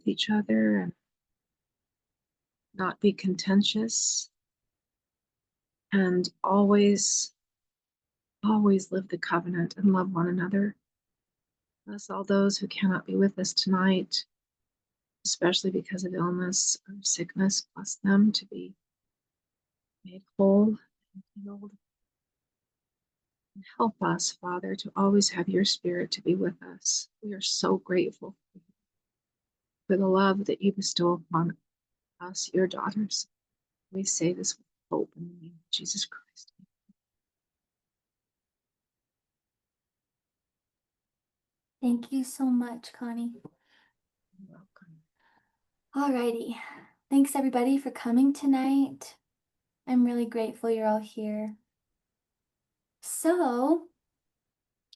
with each other and not be contentious and always live the covenant and love one another. Bless all those who cannot be with us tonight, especially because of illness or sickness. Bless them to be made whole and healed. And help us, Father, to always have your Spirit to be with us. We are so grateful for the love that you bestow upon us, your daughters. We say this with hope in the name of Jesus Christ. Thank you so much, Connie. You're welcome. Alrighty. Thanks everybody for coming tonight. I'm really grateful you're all here. So,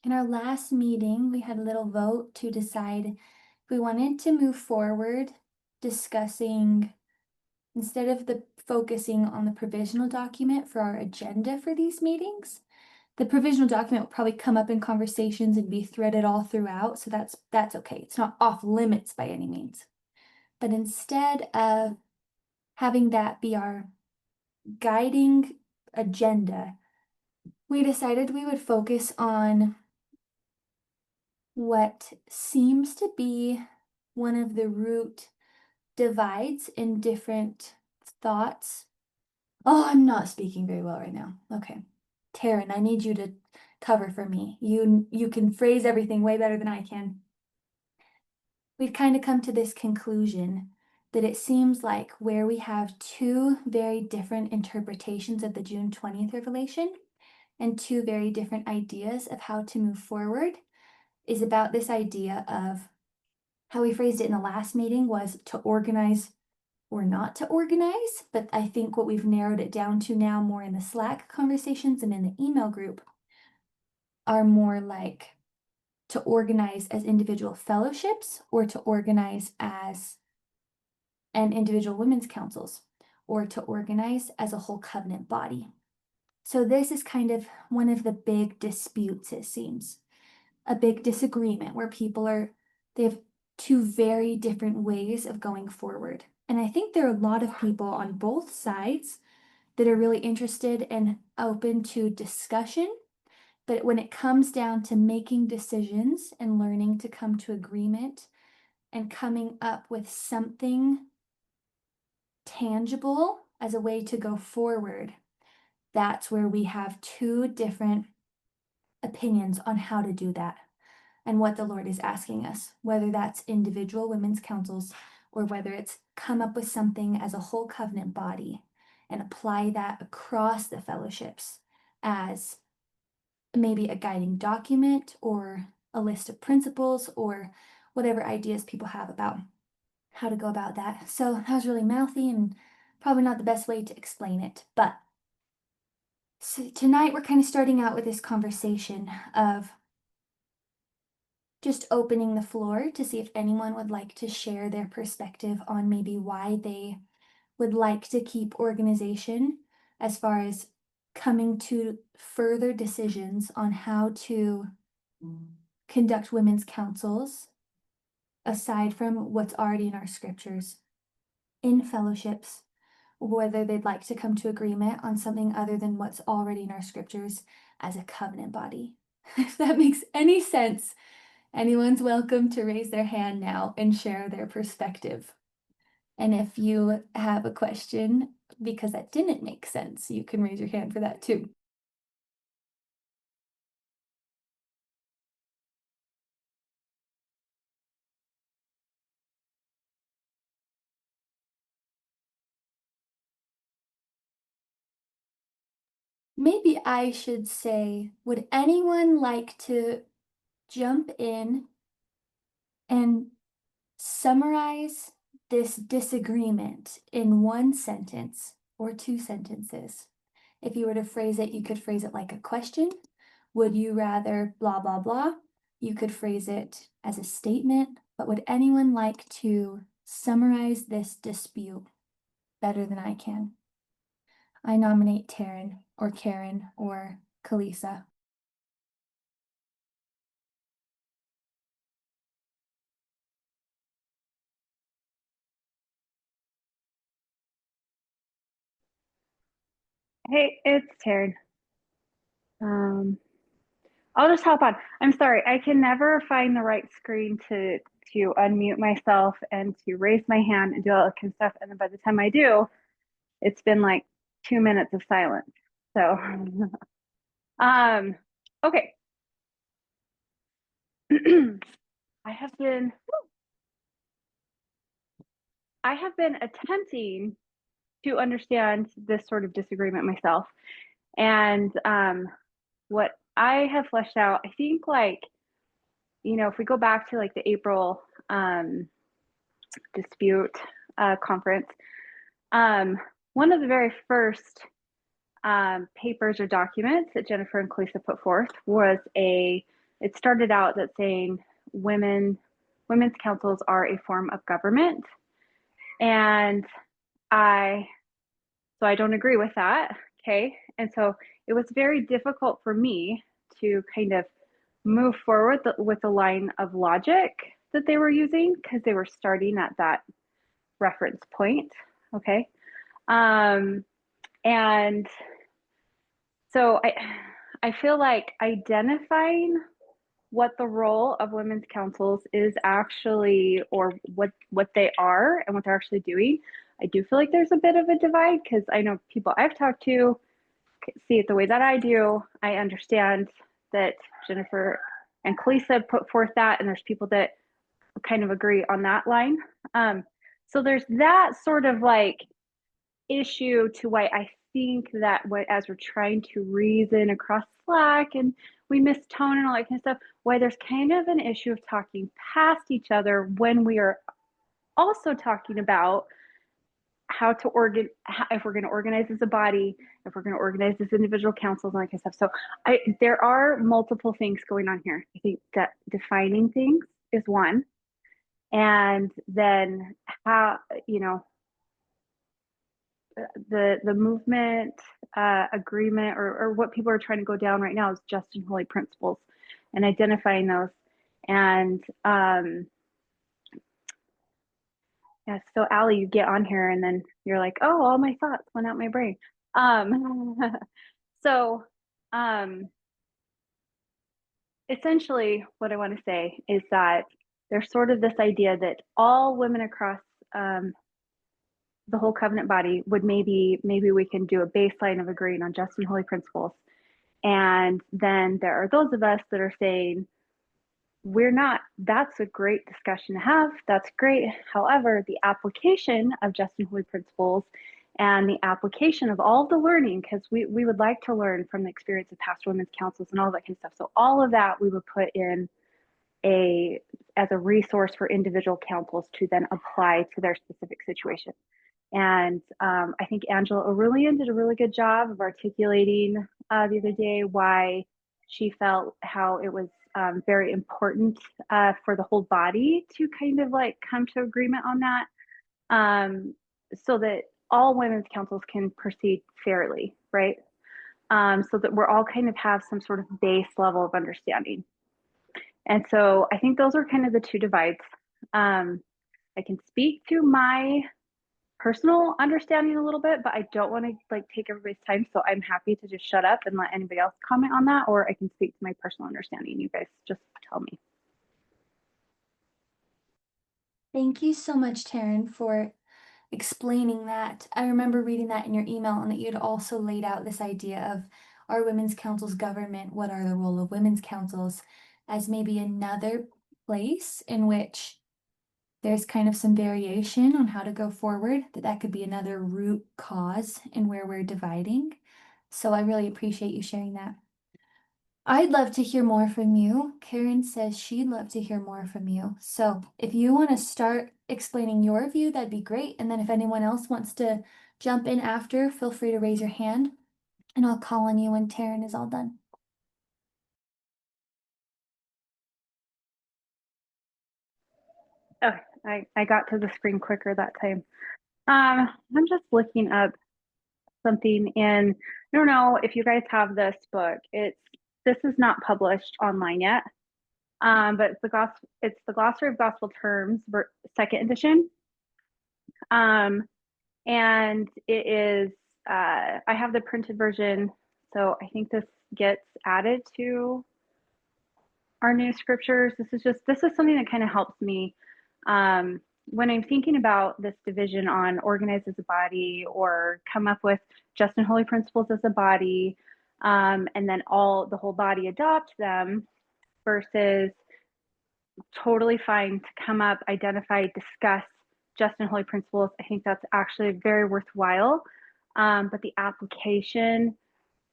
in our last meeting, we had a little vote to decide if we wanted to move forward discussing, instead of focusing on the provisional document for our agenda for these meetings, the provisional document will probably come up in conversations and be threaded all throughout, so that's okay. It's not off limits by any means. But instead of having that be our guiding agenda, we decided we would focus on what seems to be one of the root divides in different thoughts. Oh, I'm not speaking very well right now. Okay. Taryn, I need you to cover for me. You can phrase everything way better than I can. We've kind of come to this conclusion that it seems like where we have two very different interpretations of the June 20th revelation and two very different ideas of how to move forward is about this idea of how we phrased it in the last meeting was to organize or not to organize. But I think what we've narrowed it down to now more in the Slack conversations and in the email group are more like to organize as individual fellowships or to organize as an individual women's councils or to organize as a whole covenant body. So this is kind of one of the big disputes, it seems. A big disagreement where they have two very different ways of going forward. And I think there are a lot of people on both sides that are really interested and open to discussion. But when it comes down to making decisions and learning to come to agreement and coming up with something tangible as a way to go forward, that's where we have two different opinions on how to do that and what the Lord is asking us, whether that's individual women's councils or whether it's come up with something as a whole covenant body and apply that across the fellowships as maybe a guiding document or a list of principles or whatever ideas people have about how to go about that. So that was really mouthy and probably not the best way to explain it, but so tonight we're kind of starting out with this conversation of just opening the floor to see if anyone would like to share their perspective on maybe why they would like to keep organization as far as coming to further decisions on how to conduct women's councils aside from what's already in our scriptures in fellowships, whether they'd like to come to agreement on something other than what's already in our scriptures as a covenant body. If that makes any sense, anyone's welcome to raise their hand now and share their perspective. And if you have a question because that didn't make sense, you can raise your hand for that too. Maybe I should say, would anyone like to jump in and summarize this disagreement in one sentence or two sentences? If you were to phrase it, you could phrase it like a question. Would you rather blah, blah, blah? You could phrase it as a statement, but would anyone like to summarize this dispute better than I can? I nominate Taryn or Karen or Kalisa. Hey, it's Taryn. I'll just hop on. I'm sorry, I can never find the right screen to unmute myself and to raise my hand and do all that kind of stuff. And then by the time I do, it's been like 2 minutes of silence. So, okay. I have been attempting to understand this sort of disagreement myself. And what I have fleshed out, I think, like, if we go back to like the April dispute conference, one of the very first papers or documents that Jennifer and Kalisa put forth was it started out that saying women's councils are a form of government. And I don't agree with that. Okay. And so it was very difficult for me to kind of move forward with the line of logic that they were using, because they were starting at that reference point. Okay. And so I feel like identifying what the role of women's councils is actually, or what they are and what they're actually doing, I do feel like there's a bit of a divide, because I know people I've talked to see it the way that I do. I understand that Jennifer and Kalisa put forth that, and there's people that kind of agree on that line. So there's that sort of like issue to why I think that as we're trying to reason across Slack and we miss tone and all that kind of stuff, why there's kind of an issue of talking past each other when we are also talking about how to if we're going to organize as a body, if we're going to organize as individual councils and that kind of stuff. So there are multiple things going on here. I think that defining things is one, and then how, the movement agreement, or what people are trying to go down right now is just and holy principles, and identifying those. And yeah, so Allie, you get on here and then you're like, oh, all my thoughts went out my brain. So essentially what I want to say is that there's sort of this idea that all women across the whole covenant body would maybe we can do a baseline of agreeing on just and holy principles. And then there are those of us that are saying, we're not, that's a great discussion to have. That's great. However, the application of just and holy principles and the application of all the learning, because we would like to learn from the experience of past women's councils and all that kind of stuff. So all of that we would put in as a resource for individual councils to then apply to their specific situation. And I think Angela Aurelian did a really good job of articulating the other day why she felt how it was very important for the whole body to kind of like come to agreement on that, so that all women's councils can proceed fairly, right? So that we're all kind of have some sort of base level of understanding. And so I think those are kind of the two divides. I can speak to my personal understanding a little bit, but I don't want to like take everybody's time. So I'm happy to just shut up and let anybody else comment on that, or I can speak to my personal understanding. You guys just tell me. Thank you so much, Taryn, for explaining that. I remember reading that in your email, and that you'd also laid out this idea of, are women's councils government? What are the role of women's councils? As maybe another place in which there's kind of some variation on how to go forward, that could be another root cause in where we're dividing. So I really appreciate you sharing that. I'd love to hear more from you. Karen says she'd love to hear more from you. So if you want to start explaining your view, that'd be great. And then if anyone else wants to jump in after, feel free to raise your hand and I'll call on you when Taryn is all done. Oh, I got to the screen quicker that time. I'm just looking up something in, I don't know if you guys have this book. This is not published online yet. But it's the Glossary of Gospel Terms, second edition. And it is I have the printed version, so I think this gets added to our new scriptures. This is something that kind of helps me when I'm thinking about this division on organized as a body, or come up with just and holy principles as a body, and then the whole body adopt them, versus totally fine to come up, identify, discuss just and holy principles. I think that's actually very worthwhile. But the application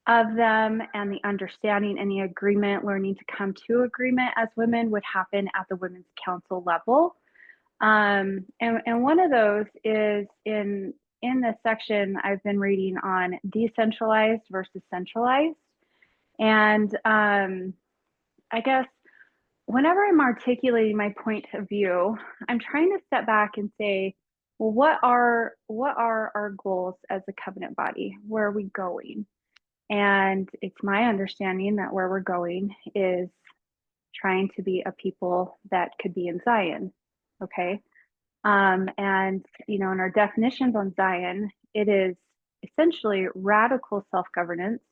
of them and the understanding and the agreement, learning to come to agreement as women, would happen at the Women's Council level. And one of those is in this section I've been reading on decentralized versus centralized. And I guess whenever I'm articulating my point of view, I'm trying to step back and say, well, what are our goals as a covenant body? Where are we going? And it's my understanding that where we're going is trying to be a people that could be in Zion. Okay. And, in our definitions on Zion, it is essentially radical self-governance,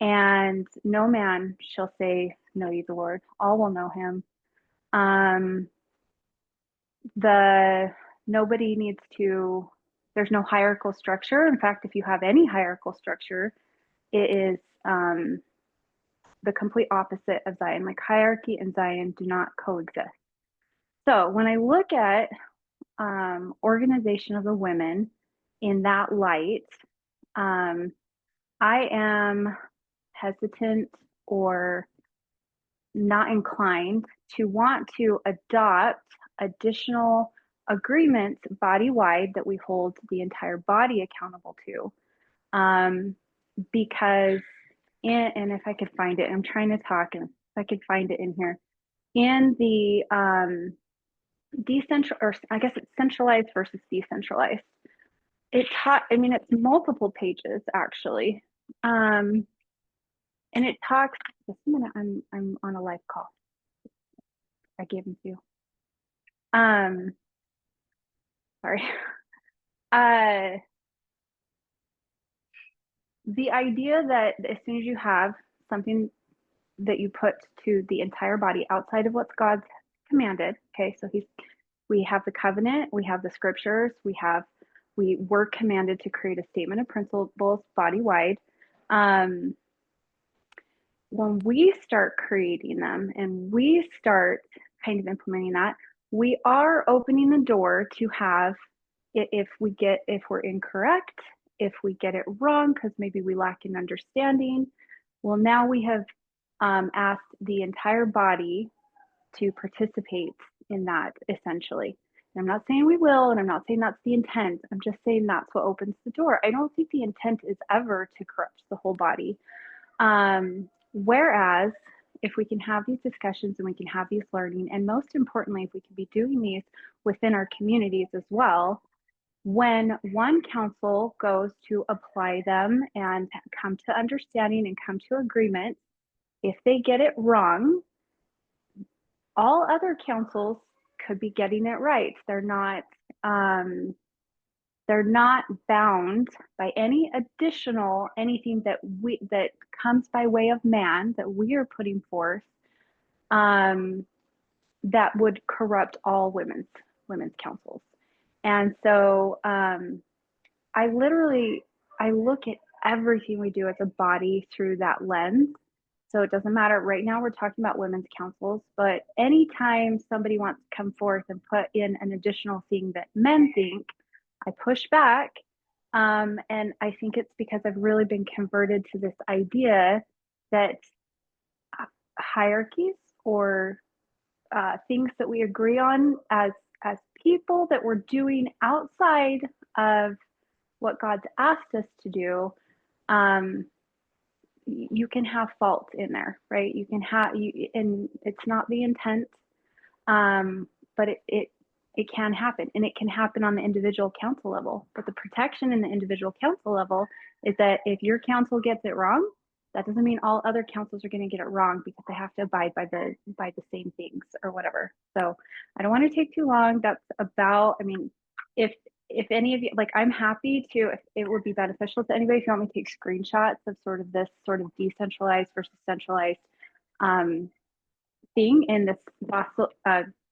and no man shall say, know ye the Lord. All will know him. Nobody needs to, there's no hierarchical structure. In fact, if you have any hierarchical structure, it is the complete opposite of Zion. Like, hierarchy and Zion do not coexist. So when I look at organization of the women in that light, I am hesitant or not inclined to want to adopt additional agreements body-wide that we hold the entire body accountable to, because and if I could find it, I'm trying to talk, and if I could find it in here, in the or I guess it's centralized versus decentralized. It's multiple pages actually. And it talks, just a minute, I'm on a live call. I gave them to you. Sorry. The idea that as soon as you have something that you put to the entire body outside of what God's commanded, okay, so we have the covenant, we have the scriptures, we were commanded to create a statement of principles body-wide. When we start creating them and we start kind of implementing that, we are opening the door to have, if we're incorrect, if we get it wrong because maybe we lack in understanding, well, now we have asked the entire body to participate in that, essentially. And I'm not saying we will, and I'm not saying that's the intent. I'm just saying that's what opens the door. I don't think the intent is ever to corrupt the whole body. Whereas if we can have these discussions and we can have these learning, and most importantly, if we can be doing these within our communities as well, when one council goes to apply them and come to understanding and come to agreement, if they get it wrong, all other councils could be getting it right. They're not bound by any additional anything that comes by way of man that we are putting forth, that would corrupt all women's councils. And so I look at everything we do as a body through that lens. So it doesn't matter. Right now we're talking about women's councils, but anytime somebody wants to come forth and put in an additional thing that men think, I push back. And I think it's because I've really been converted to this idea that hierarchies or things that we agree on as people that we're doing outside of what God's asked us to do, you can have fault in there, right? You can have and it's not the intent, but it can happen, and it can happen on the individual council level. But the protection in the individual council level is that if your council gets it wrong, that doesn't mean all other councils are going to get it wrong, because they have to abide by the same things or whatever. So I don't want to take too long. That's about, if if any of you, like, I'm happy to, if it would be beneficial to anybody, if you want me to take screenshots of sort of this sort of decentralized versus centralized thing in this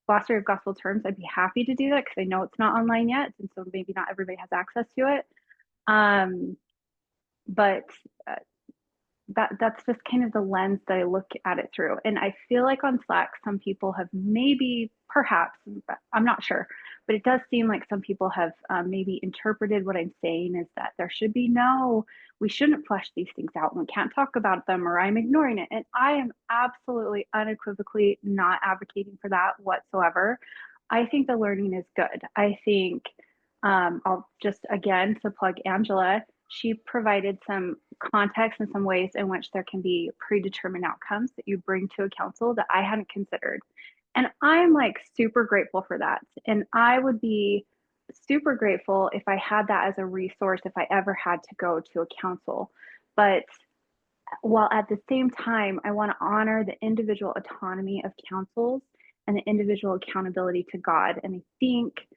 glossary of gospel terms, I'd be happy to do that because I know it's not online yet, and so maybe not everybody has access to it. But that's just kind of the lens that I look at it through. And I feel like on Slack, some people have maybe, perhaps, I'm not sure, but it does seem like some people have maybe interpreted what I'm saying is that there should be we shouldn't flesh these things out and we can't talk about them, or I'm ignoring it. And I am absolutely unequivocally not advocating for that whatsoever. I think the learning is good. I think I'll just, again, to plug Angela, she provided some context and some ways in which there can be predetermined outcomes that you bring to a council that I hadn't considered. And I'm like super grateful for that. And I would be super grateful if I had that as a resource if I ever had to go to a council. But while at the same time, I want to honor the individual autonomy of councils and the individual accountability to God. And I think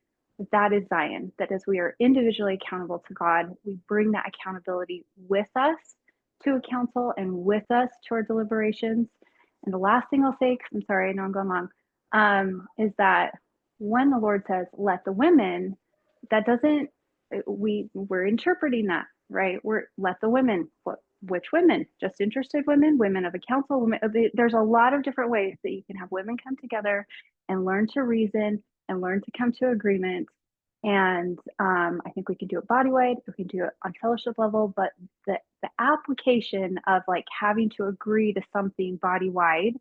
that is Zion, that as we are individually accountable to God, we bring that accountability with us to a council and with us to our deliberations. And the last thing I'll say, because I'm sorry, I know I'm going long, is that when the Lord says, let the women, that doesn't, we're interpreting that, right? Let the women, which women? Just interested women, women of a council, women, there's a lot of different ways that you can have women come together and learn to reason and learn to come to agreement. And I think we can do it body-wide, we can do it on fellowship level, but the application of like having to agree to something body-wide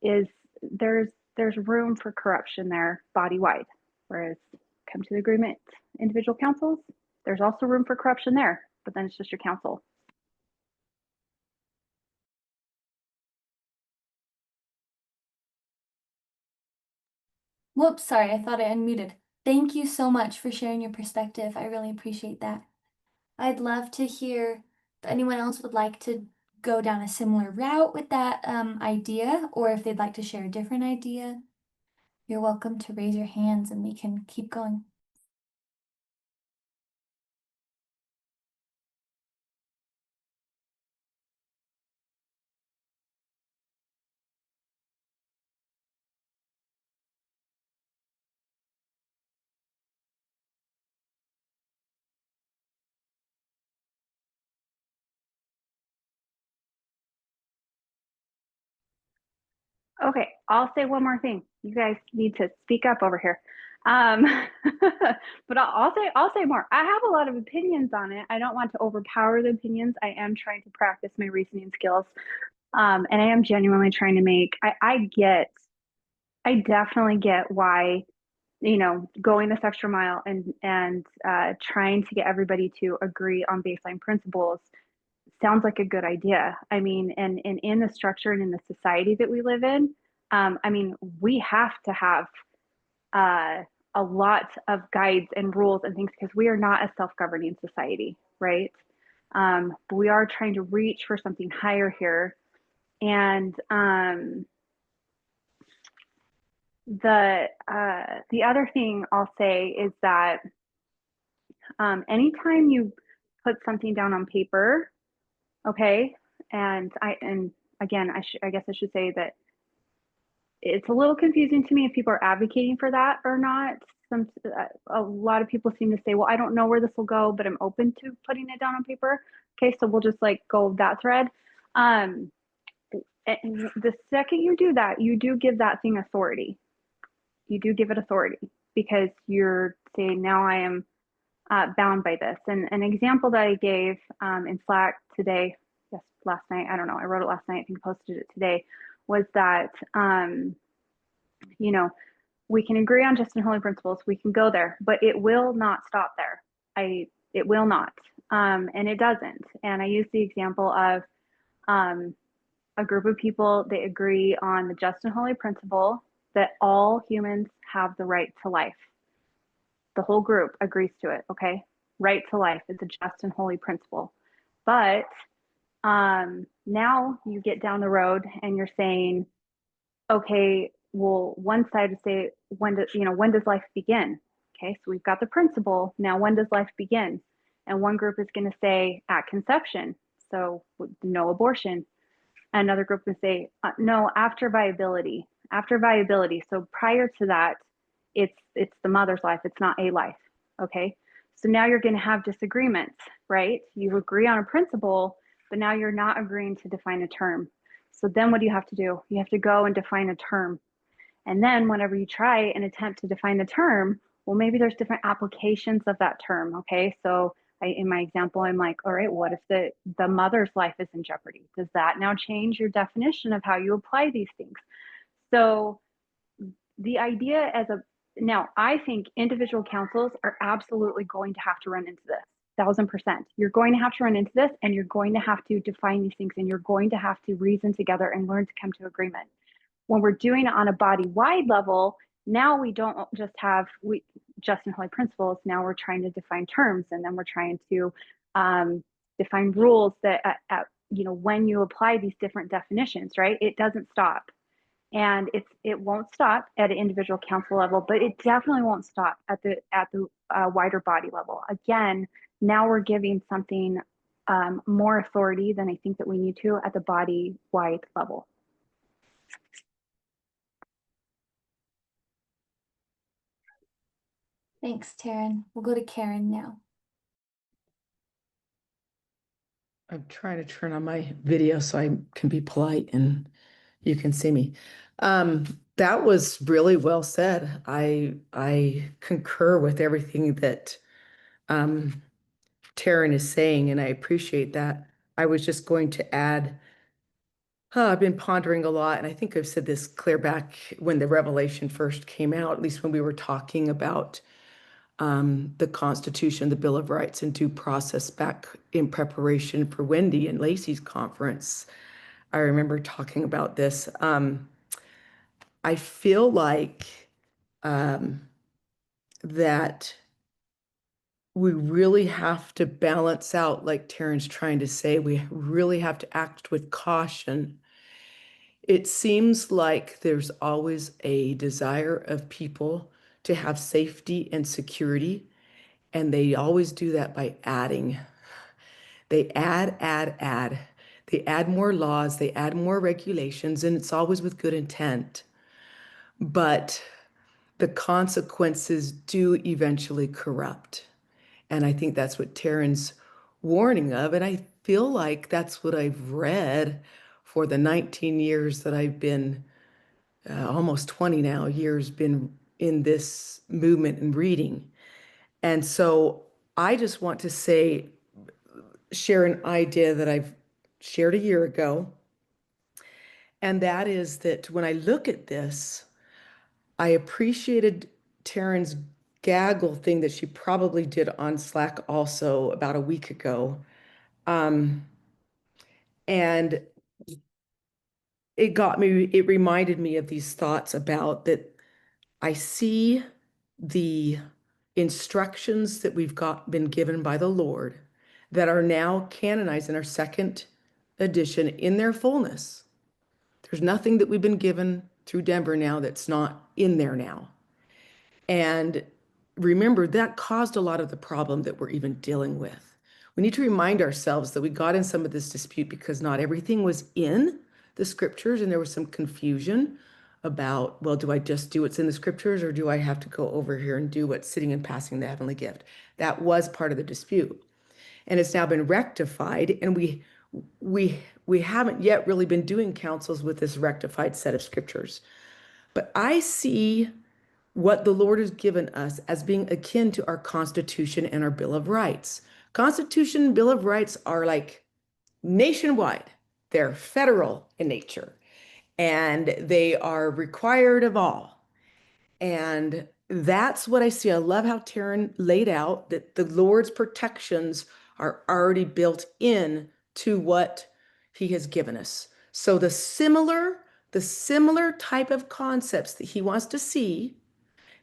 is there's room for corruption there body-wide. Whereas come to the agreement, individual councils, there's also room for corruption there, but then it's just your council. Whoops, sorry, I thought I unmuted. Thank you so much for sharing your perspective. I really appreciate that. I'd love to hear if anyone else would like to go down a similar route with that idea, or if they'd like to share a different idea. You're welcome to raise your hands and we can keep going. Okay, I'll say one more thing. You guys need to speak up over here. But I'll say more. I have a lot of opinions on it. I don't want to overpower the opinions. I am trying to practice my reasoning skills. And I am genuinely trying to make, I definitely get why, going this extra mile and trying to get everybody to agree on baseline principles sounds like a good idea. I mean, and in the structure and in the society that we live in, I mean, we have to have a lot of guides and rules and things because we are not a self-governing society, right? But we are trying to reach for something higher here. And the other thing I'll say is that anytime you put something down on paper, okay, and again, I guess I should say that it's a little confusing to me if people are advocating for that or not. A lot of people seem to say, well, I don't know where this will go, but I'm open to putting it down on paper. Okay, so we'll just like go that thread. And the second you do that, you do give that thing authority. You do give it authority because you're saying, now I am bound by this. And an example that I gave in Slack today, yes, last night, I don't know, I wrote it last night, I think I posted it today, was that, we can agree on just and holy principles, we can go there, but it will not stop there. It will not, and it doesn't. And I use the example of a group of people, they agree on the just and holy principle that all humans have the right to life. The whole group agrees to it, okay? Right to life is a just and holy principle. But now you get down the road and you're saying, okay, well, one side would say, when does life begin? Okay, so we've got the principle. Now, when does life begin? And one group is going to say at conception, so no abortion. Another group would say no, after viability. After viability. So prior to that, it's the mother's life. It's not a life. Okay. So now you're going to have disagreements, right? You agree on a principle, but now you're not agreeing to define a term. So then what do you have to do? You have to go and define a term. And then whenever you try and attempt to define the term, well, maybe there's different applications of that term. Okay. So in my example, I'm like, all right, what if the mother's life is in jeopardy? Does that now change your definition of how you apply these things? So the idea now I think individual councils are absolutely going to have to run into this. 1000%. You're going to have to run into this, and you're going to have to define these things, and you're going to have to reason together and learn to come to agreement. When we're doing it on a body-wide level, now we don't just have just and holy principles. Now we're trying to define terms, and then we're trying to define rules that when you apply these different definitions, right? It doesn't stop, and it won't stop at an individual council level, but it definitely won't stop at the wider body level. Again, now we're giving something more authority than I think that we need to at the body-wide level. Thanks, Taryn. We'll go to Karen now. I'm trying to turn on my video so I can be polite and you can see me. That was really well said. I concur with everything that Taryn is saying, and I appreciate that. I was just going to add, I've been pondering a lot, and I think I've said this clear back when the revelation first came out, at least when we were talking about the Constitution, the Bill of Rights, and due process back in preparation for Wendy and Lacey's conference. I remember talking about this. I feel like that we really have to balance out, like Taryn's trying to say, we really have to act with caution. It seems like there's always a desire of people to have safety and security, and they always do that by adding. They add. They add more laws, they add more regulations, and it's always with good intent. But the consequences do eventually corrupt. And I think that's what Taryn's warning of. And I feel like that's what I've read for the 19 years that I've been, almost 20 now years, been in this movement and reading. And so I just want to share an idea that I've shared a year ago. And that is that when I look at this, I appreciated Taryn's gaggle thing that she probably did on Slack also about a week ago. And it reminded me of these thoughts about that. I see the instructions that we've been given by the Lord that are now canonized in our second edition in their fullness. There's nothing that we've been given through Denver now that's not in there now. And remember, that caused a lot of the problem that we're even dealing with. We need to remind ourselves that we got in some of this dispute because not everything was in the scriptures, and there was some confusion about, well, do I just do what's in the scriptures, or do I have to go over here and do what's sitting and passing the heavenly gift? That was part of the dispute. And it's now been rectified, and we haven't yet really been doing councils with this rectified set of scriptures. But I see what the Lord has given us as being akin to our Constitution and our Bill of Rights. Constitution and Bill of Rights are like nationwide. They're federal in nature, and they are required of all. And that's what I see. I love how Taryn laid out that the Lord's protections are already built in to what he has given us. So the similar type of concepts that he wants to see,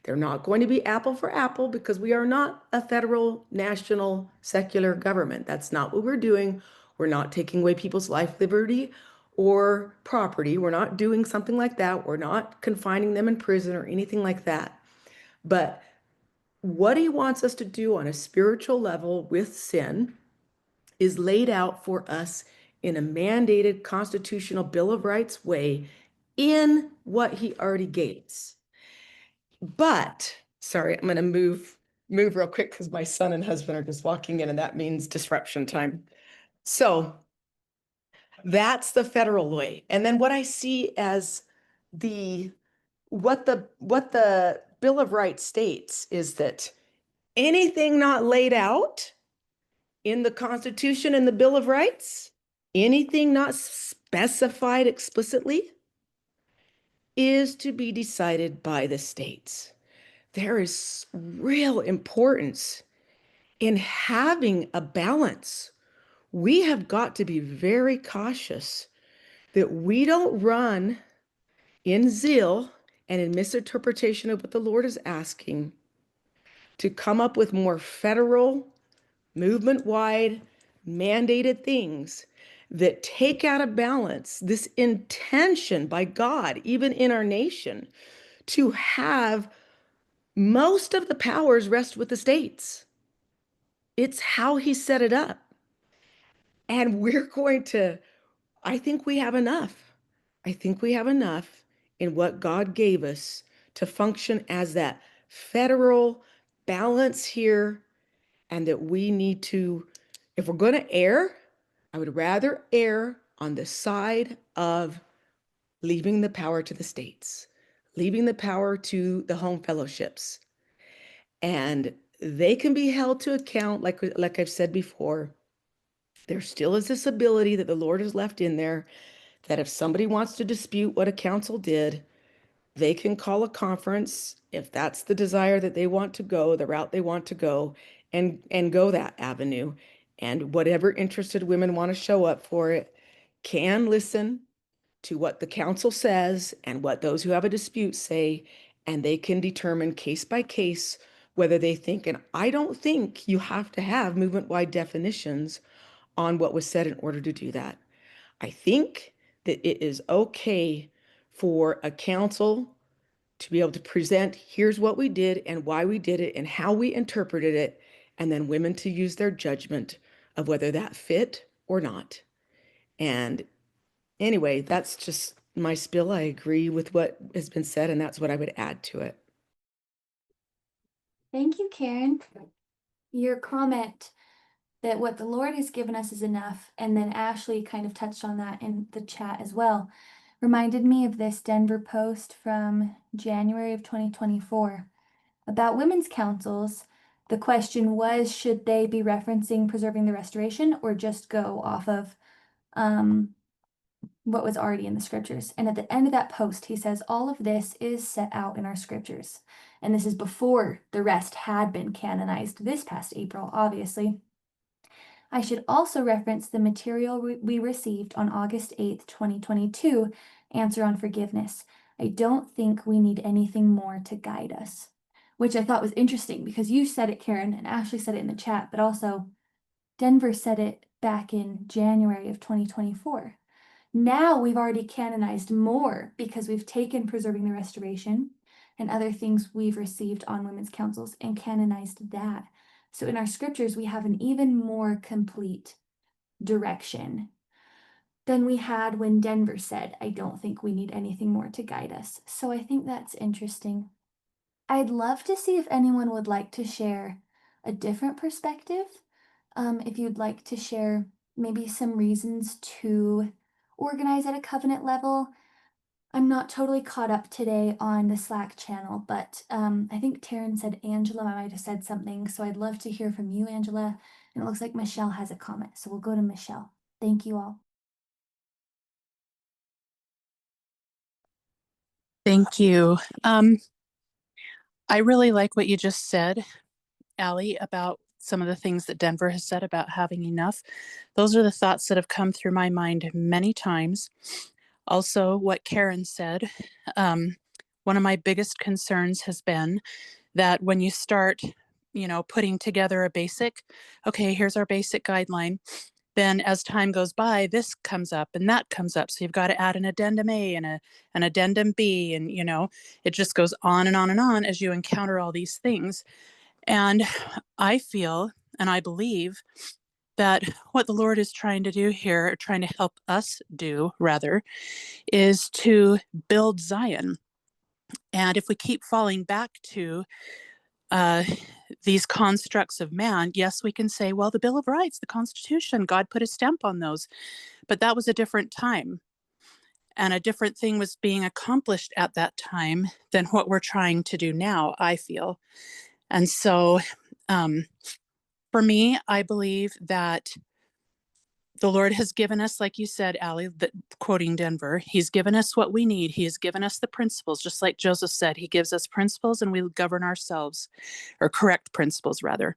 they're not going to be apple for apple because we are not a federal, national, secular government. That's not what we're doing. We're not taking away people's life, liberty, or property. We're not doing something like that. We're not confining them in prison or anything like that. But what he wants us to do on a spiritual level with sin is laid out for us in a mandated constitutional Bill of Rights way in what he already gave us. But, sorry, I'm going to move real quick because my son and husband are just walking in, and that means disruption time. So that's the federal way. And then what I see as what the Bill of Rights states is that anything not laid out in the Constitution and the Bill of Rights, anything not specified explicitly, is to be decided by the states. There is real importance in having a balance. We have got to be very cautious that we don't run in zeal and in misinterpretation of what the Lord is asking to come up with more federal, movement-wide, mandated things that take out of balance this intention by God, even in our nation, to have most of the powers rest with the states. It's how he set it up. And I think we have enough. I think we have enough in what God gave us to function as that federal balance here, and that we need to, if we're going to err, I would rather err on the side of leaving the power to the states, leaving the power to the home fellowships. And they can be held to account, like I've said before. There still is this ability that the Lord has left in there that if somebody wants to dispute what a council did, they can call a conference if that's the desire that they want to go, the route they want to go, and go that avenue. And whatever interested women want to show up for it can listen to what the council says and what those who have a dispute say, and they can determine case by case whether they think, and I don't think you have to have movement-wide definitions on what was said in order to do that. I think that it is okay for a council to be able to present, here's what we did and why we did it and how we interpreted it, and then women to use their judgment of whether that fit or not. And anyway, that's just my spill. I agree with what has been said, and that's what I would add to it. Thank you, Karen. Your comment that what the Lord has given us is enough, and then Ashley kind of touched on that in the chat as well, reminded me of this Denver Post from January of 2024 about women's councils. The question was, should they be referencing preserving the restoration or just go off of what was already in the scriptures? And at the end of that post, he says, all of this is set out in our scriptures. And this is before the rest had been canonized this past April, obviously. I should also reference the material we received on August 8th, 2022, Answer on Forgiveness. I don't think we need anything more to guide us, which I thought was interesting because you said it, Karen, and Ashley said it in the chat, but also Denver said it back in January of 2024. Now we've already canonized more because we've taken Preserving the Restoration and other things we've received on women's councils and canonized that. So in our scriptures, we have an even more complete direction than we had when Denver said, I don't think we need anything more to guide us. So I think that's interesting. I'd love to see if anyone would like to share a different perspective. If you'd like to share maybe some reasons to organize at a covenant level. I'm not totally caught up today on the Slack channel, but I think Taryn said Angela might have said something, so I'd love to hear from you, Angela. And it looks like Michelle has a comment, so we'll go to Michelle. Thank you all. Thank you. I really like what you just said, Allie, about some of the things that Denver has said about having enough. Those are the thoughts that have come through my mind many times. Also, what Karen said, one of my biggest concerns has been that when you start, putting together a basic, okay, here's our basic guideline, then as time goes by, this comes up and that comes up. So you've got to add an addendum A and an addendum B, and it just goes on and on and on as you encounter all these things. And I feel and I believe that what the Lord is trying to do here, or trying to help us do rather, is to build Zion. And if we keep falling back to these constructs of man, yes, we can say, well, the Bill of Rights, the Constitution, God put a stamp on those. But that was a different time. And a different thing was being accomplished at that time than what we're trying to do now, I feel. And so for me, I believe that the Lord has given us, like you said, Allie, that, quoting Denver, he's given us what we need. He has given us the principles, just like Joseph said, he gives us principles and we govern ourselves, or correct principles rather.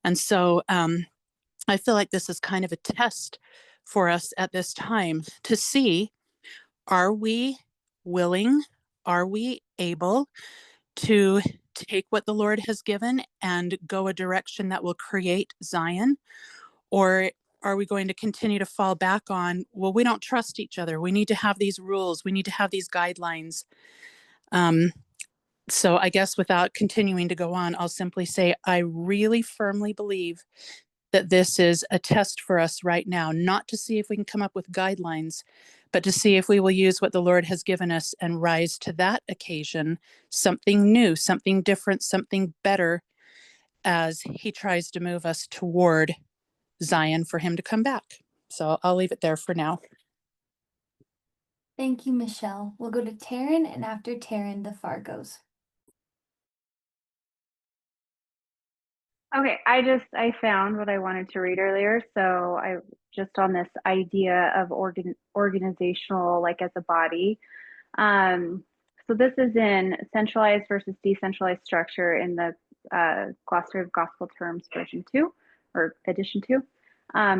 And so I feel like this is kind of a test for us at this time to see, are we willing, are we able to take what the Lord has given and go a direction that will create Zion? Or are we going to continue to fall back on, well, we don't trust each other. We need to have these rules. We need to have these guidelines. So I guess without continuing to go on, I'll simply say, I really firmly believe that this is a test for us right now, not to see if we can come up with guidelines, but to see if we will use what the Lord has given us and rise to that occasion, something new, something different, something better, as he tries to move us toward Zion for him to come back. So I'll leave it there for now. Thank you, Michelle. We'll go to Taryn, and after Taryn, the Fargos. Okay, I found what I wanted to read earlier. So I just on this idea of organizational, like as a body. So this is in centralized versus decentralized structure in the Glossary of Gospel Terms version 2 or edition 2.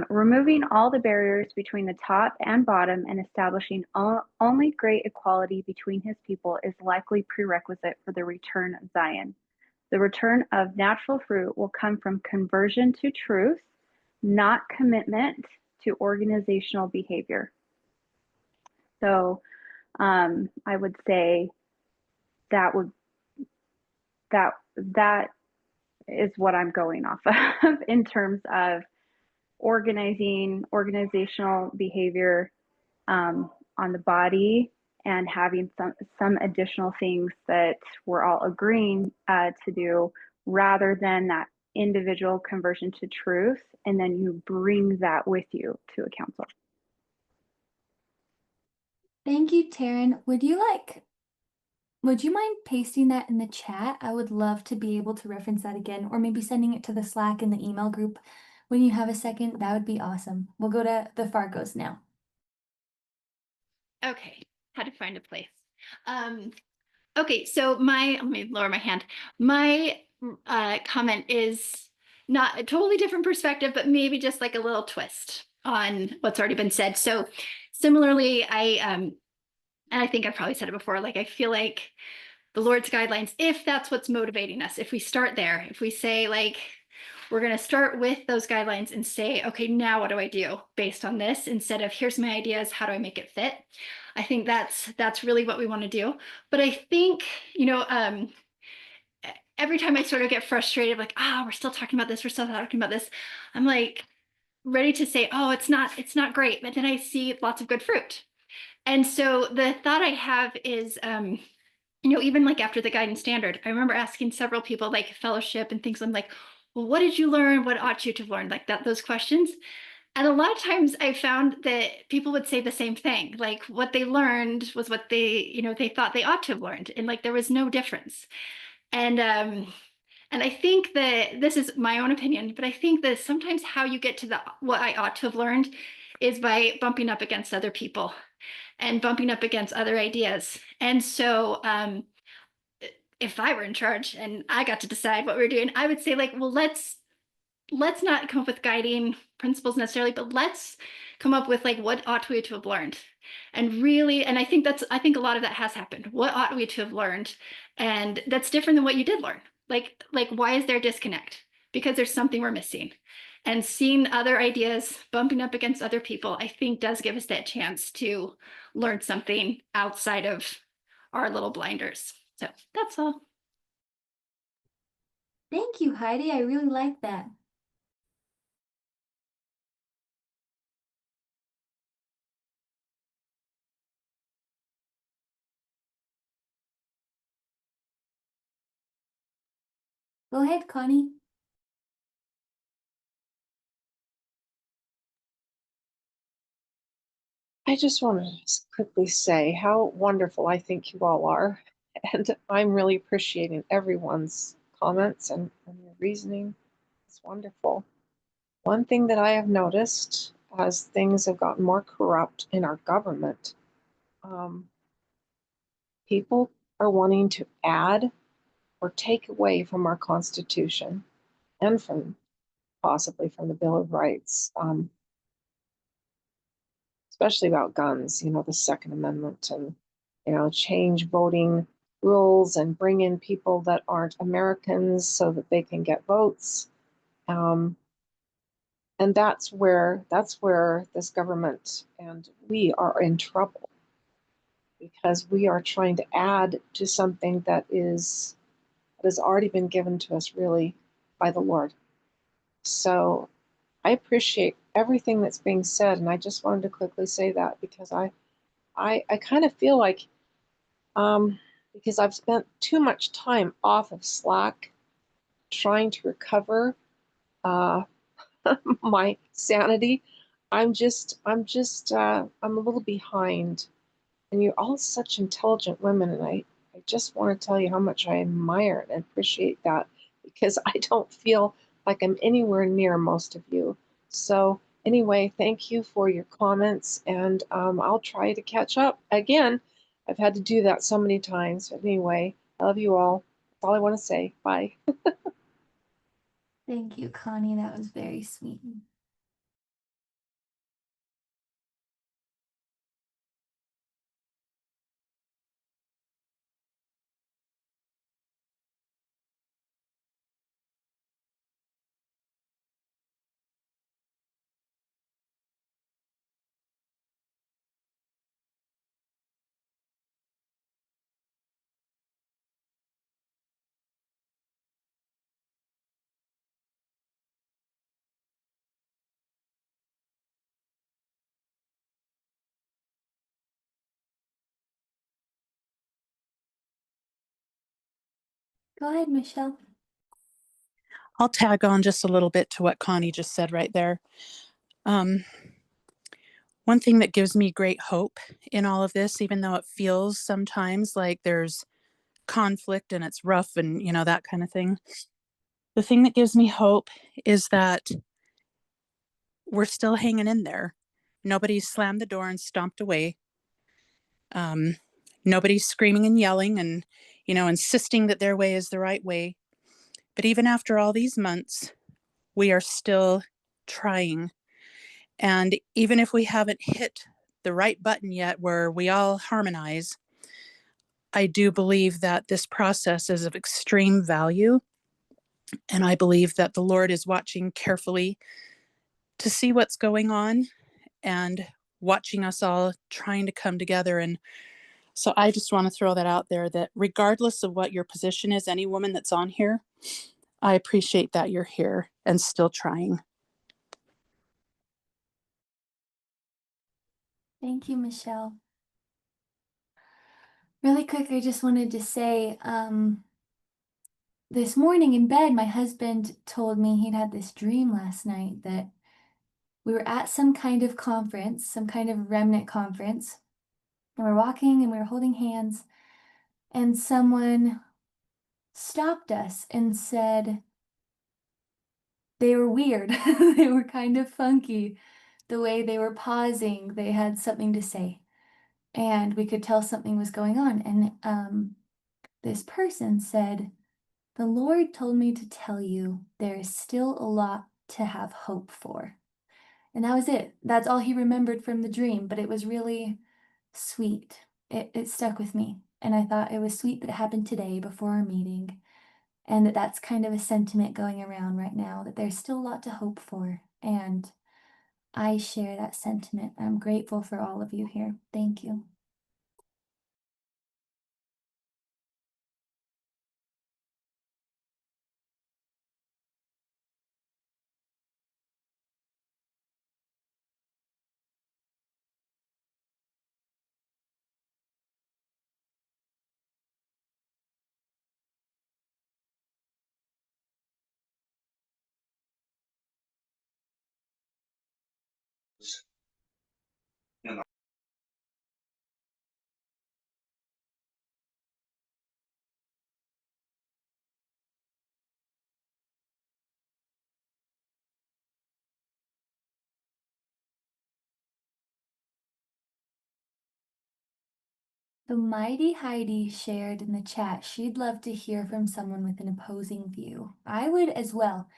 Removing all the barriers between the top and bottom and establishing only great equality between his people is likely prerequisite for the return of Zion. The return of natural fruit will come from conversion to truth, not commitment to organizational behavior. So I would say that is what I'm going off of in terms of organizational behavior on the body, and having some additional things that we're all agreeing to do, rather than that individual conversion to truth, and then you bring that with you to a council. Thank you, Taryn. Would you mind pasting that in the chat? I would love to be able to reference that again, or maybe sending it to the Slack in the email group when you have a second. That would be awesome. We'll go to the Fargos now. Okay, how to find a place. Okay, so let me lower my hand. My comment is not a totally different perspective, but maybe just like a little twist on what's already been said. So similarly, and I think I've probably said it before, like I feel like the Lord's guidelines, if that's what's motivating us, if we start there, if we say like, we're going to start with those guidelines and say, okay, now what do I do based on this, instead of here's my ideas, how do I make it fit? I think that's really what we want to do. But I think, every time I sort of get frustrated, like, we're still talking about this, I'm like ready to say, oh, it's not great. But then I see lots of good fruit. And so the thought I have is, even like after the guidance standard, I remember asking several people like fellowship and things. I'm like, well, what did you learn? What ought you to have learned? Like those questions. And a lot of times I found that people would say the same thing. Like what they learned was what they thought they ought to have learned. And like, there was no difference. And I think that this is my own opinion, but I think that sometimes how you get to what I ought to have learned is by bumping up against other people and bumping up against other ideas. And so if I were in charge and I got to decide what we were doing, I would say like, well, let's not come up with guiding principles necessarily, but let's come up with like, what ought we to have learned? And really, and I think a lot of that has happened. What ought we to have learned? And that's different than what you did learn. Like why is there a disconnect? Because there's something we're missing. And seeing other ideas, bumping up against other people, I think does give us that chance to learn something outside of our little blinders. So that's all. Thank you, Heidi. I really like that. Go ahead, Connie. I just want to quickly say how wonderful I think you all are. And I'm really appreciating everyone's comments and your reasoning. It's wonderful. One thing that I have noticed as things have gotten more corrupt in our government, um, people are wanting to add or take away from our Constitution and from possibly from the Bill of Rights, especially about guns, the Second Amendment, and, change voting rules and bring in people that aren't Americans so that they can get votes. And that's where this government and we are in trouble, because we are trying to add to something that has already been given to us really by the Lord. So I appreciate everything that's being said, and I just wanted to quickly say that because I kind of feel like, because I've spent too much time off of Slack trying to recover uh, my sanity. I'm a little behind. And you're all such intelligent women, and I just want to tell you how much I admire and appreciate that, because I don't feel like I'm anywhere near most of you. So anyway, thank you for your comments, and I'll try to catch up. Again, I've had to do that so many times. But anyway, I love you all. That's all I want to say. Bye. Thank you, Connie. That was very sweet. Go ahead, Michelle. I'll tag on just a little bit to what Connie just said right there. Um, one thing that gives me great hope in all of this, even though it feels sometimes like there's conflict and it's rough and, that kind of thing. The thing that gives me hope is that we're still hanging in there. Nobody's slammed the door and stomped away. Nobody's screaming and yelling and, insisting that their way is the right way. But even after all these months, we are still trying. And even if we haven't hit the right button yet where we all harmonize, I do believe that this process is of extreme value. And I believe that the Lord is watching carefully to see what's going on and watching us all trying to come together. And so I just want to throw that out there, that regardless of what your position is, any woman that's on here, I appreciate that you're here and still trying. Thank you, Michelle. Really quick, I just wanted to say, this morning in bed, my husband told me he'd had this dream last night that we were at some kind of conference, some kind of remnant conference, and we're walking and we were holding hands, and someone stopped us and said they were weird. They were kind of funky. The way they were pausing, they had something to say, and we could tell something was going on. And this person said, "The Lord told me to tell you there is still a lot to have hope for." And that was it. That's all he remembered from the dream, but it was really sweet. It stuck with me. And I thought it was sweet that it happened today before our meeting. And that's kind of a sentiment going around right now, that there's still a lot to hope for. And I share that sentiment. I'm grateful for all of you here. Thank you. So Mighty Heidi shared in the chat she'd love to hear from someone with an opposing view. I would as well.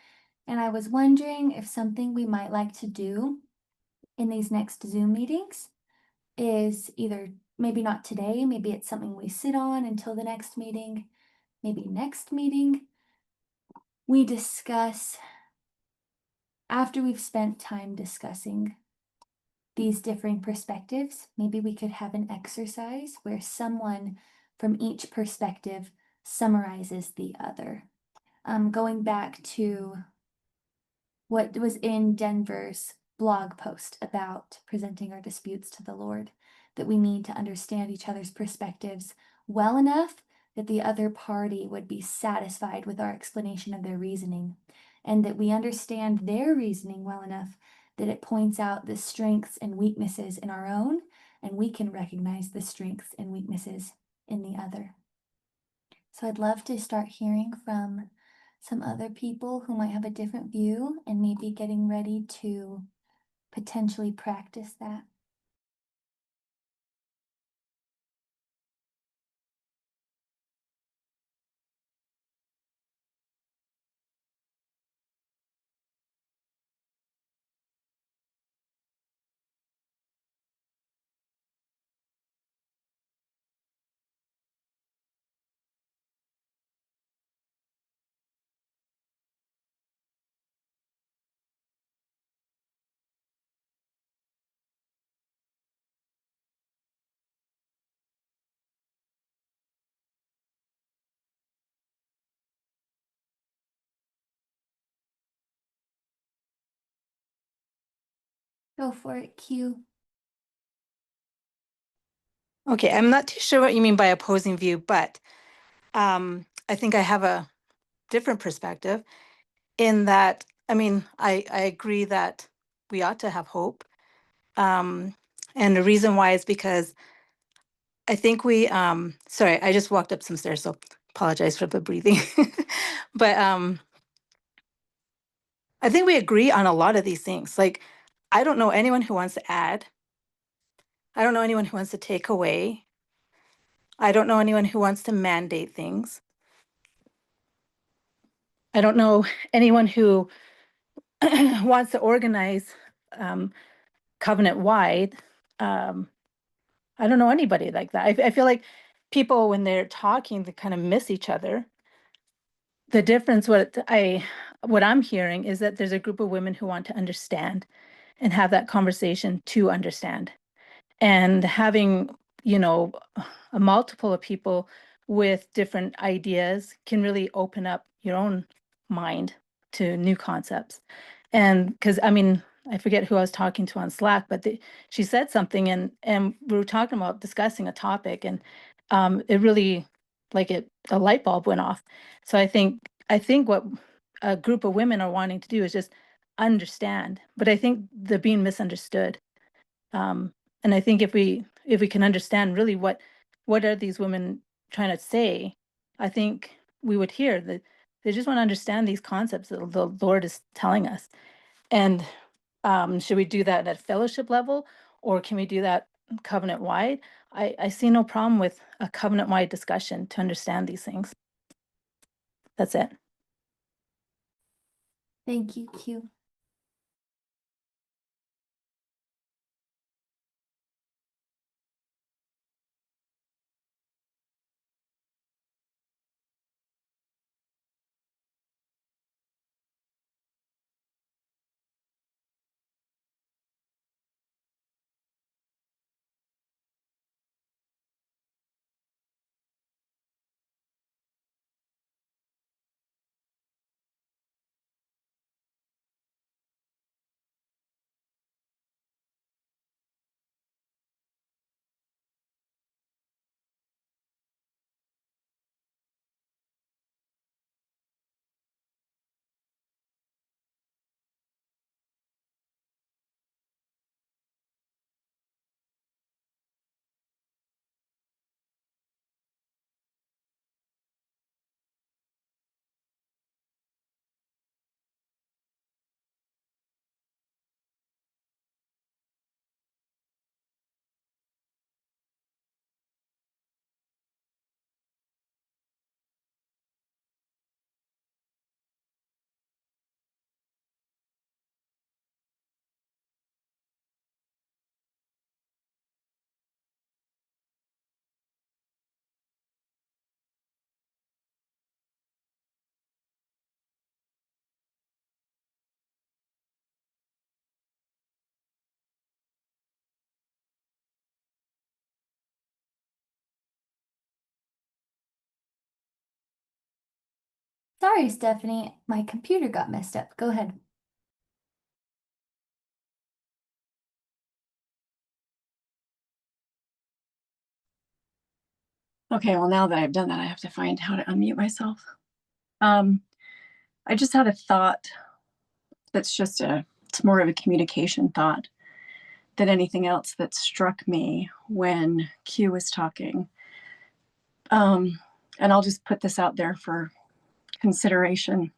And I was wondering if something we might like to do in these next Zoom meetings is either maybe not today, maybe it's something we sit on until the next meeting, maybe next meeting. We discuss, after we've spent time discussing these differing perspectives, maybe we could have an exercise where someone from each perspective summarizes the other. Going back to what was in Denver's blog post about presenting our disputes to the Lord, that we need to understand each other's perspectives well enough that the other party would be satisfied with our explanation of their reasoning, and that we understand their reasoning well enough that it points out the strengths and weaknesses in our own, and we can recognize the strengths and weaknesses in the other. So I'd love to start hearing from some other people who might have a different view and maybe getting ready to potentially practice that. Go for it, Q. Okay, I'm not too sure what you mean by opposing view, but I think I have a different perspective in that, I mean, I agree that we ought to have hope. And the reason why is because I think sorry, I just walked up some stairs, so apologize for the breathing. But I think we agree on a lot of these things. Like, I don't know anyone who wants to add. I don't know anyone who wants to take away. I don't know anyone who wants to mandate things. I don't know anyone who wants to organize covenant wide. I don't know anybody like that. I feel like people, when they're talking, they kind of miss each other. The difference, what I'm hearing is that there's a group of women who want to understand and have that conversation to understand. And having, a multiple of people with different ideas can really open up your own mind to new concepts. And because, I mean, I forget who I was talking to on Slack, but she said something, and we were talking about discussing a topic, and it really, a light bulb went off. So I think what a group of women are wanting to do is just understand, but I think they're being misunderstood. And I think if we can understand really what are these women trying to say, I think we would hear that they just want to understand these concepts that the Lord is telling us. And should we do that at fellowship level, or can we do that covenant wide? I see no problem with a covenant wide discussion to understand these things. That's it. Thank you, Q. Sorry, Stephanie, my computer got messed up. Go ahead. Okay, well, now that I've done that, I have to find how to unmute myself. I just had a thought it's more of a communication thought than anything else that struck me when Q was talking. And I'll just put this out there for consideration.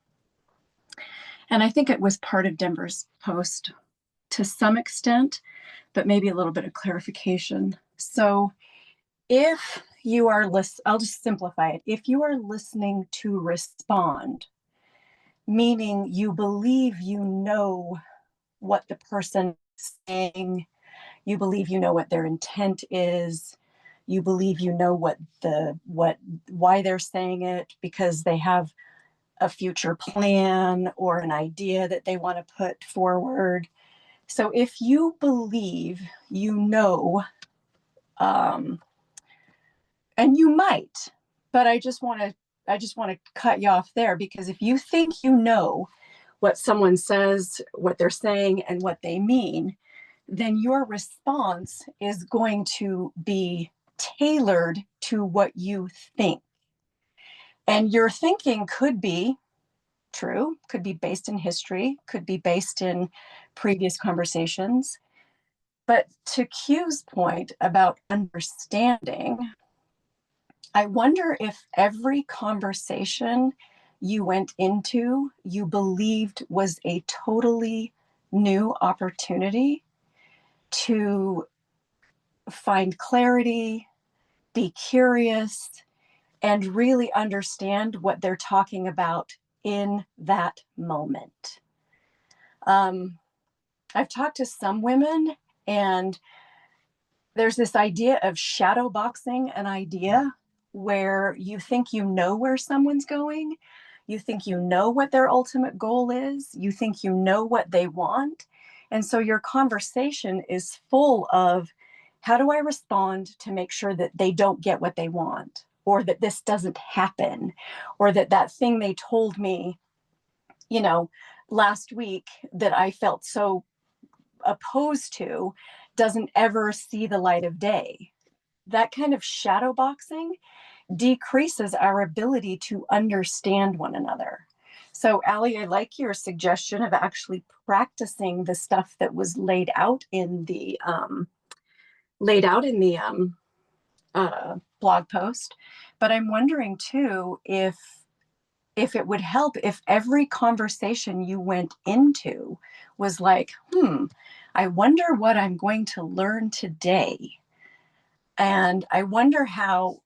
And I think it was part of Denver's post to some extent, but maybe a little bit of clarification. So if you are I'll just simplify it. If you are listening to respond, meaning you believe you know what the person is saying, you believe you know what their intent is, you believe you know why they're saying it because they have a future plan or an idea that they want to put forward. So if you believe you know, and you might, but I just want to cut you off there, because if you think you know what someone says, what they're saying, and what they mean, then your response is going to be tailored to what you think. And your thinking could be true, could be based in history, could be based in previous conversations. But to Q's point about understanding, I wonder if every conversation you went into, you believed was a totally new opportunity to find clarity, be curious, and really understand what they're talking about in that moment. I've talked to some women, and there's this idea of shadow boxing an idea where you think you know where someone's going, you think you know what their ultimate goal is, you think you know what they want. And so your conversation is full of, how do I respond to make sure that they don't get what they want, or that this doesn't happen, or that thing they told me, last week that I felt so opposed to doesn't ever see the light of day. That kind of shadow boxing decreases our ability to understand one another. So, Allie, I like your suggestion of actually practicing the stuff that was laid out in the blog post. But I'm wondering too if it would help if every conversation you went into was like, I wonder what I'm going to learn today. And I wonder how,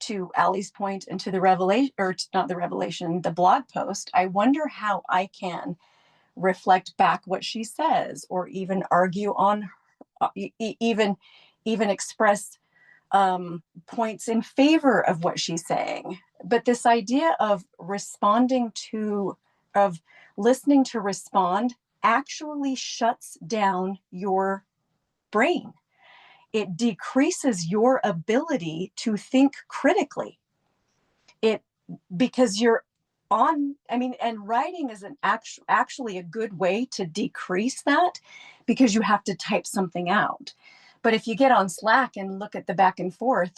to Allie's point and to the revelation, or not the revelation, the blog post, I wonder how I can reflect back what she says, or even argue on, even express points in favor of what she's saying. But this idea of listening to respond actually shuts down your brain. It decreases your ability to think critically. Because you're and writing is actually a good way to decrease that, because you have to type something out. But if you get on Slack and look at the back and forth,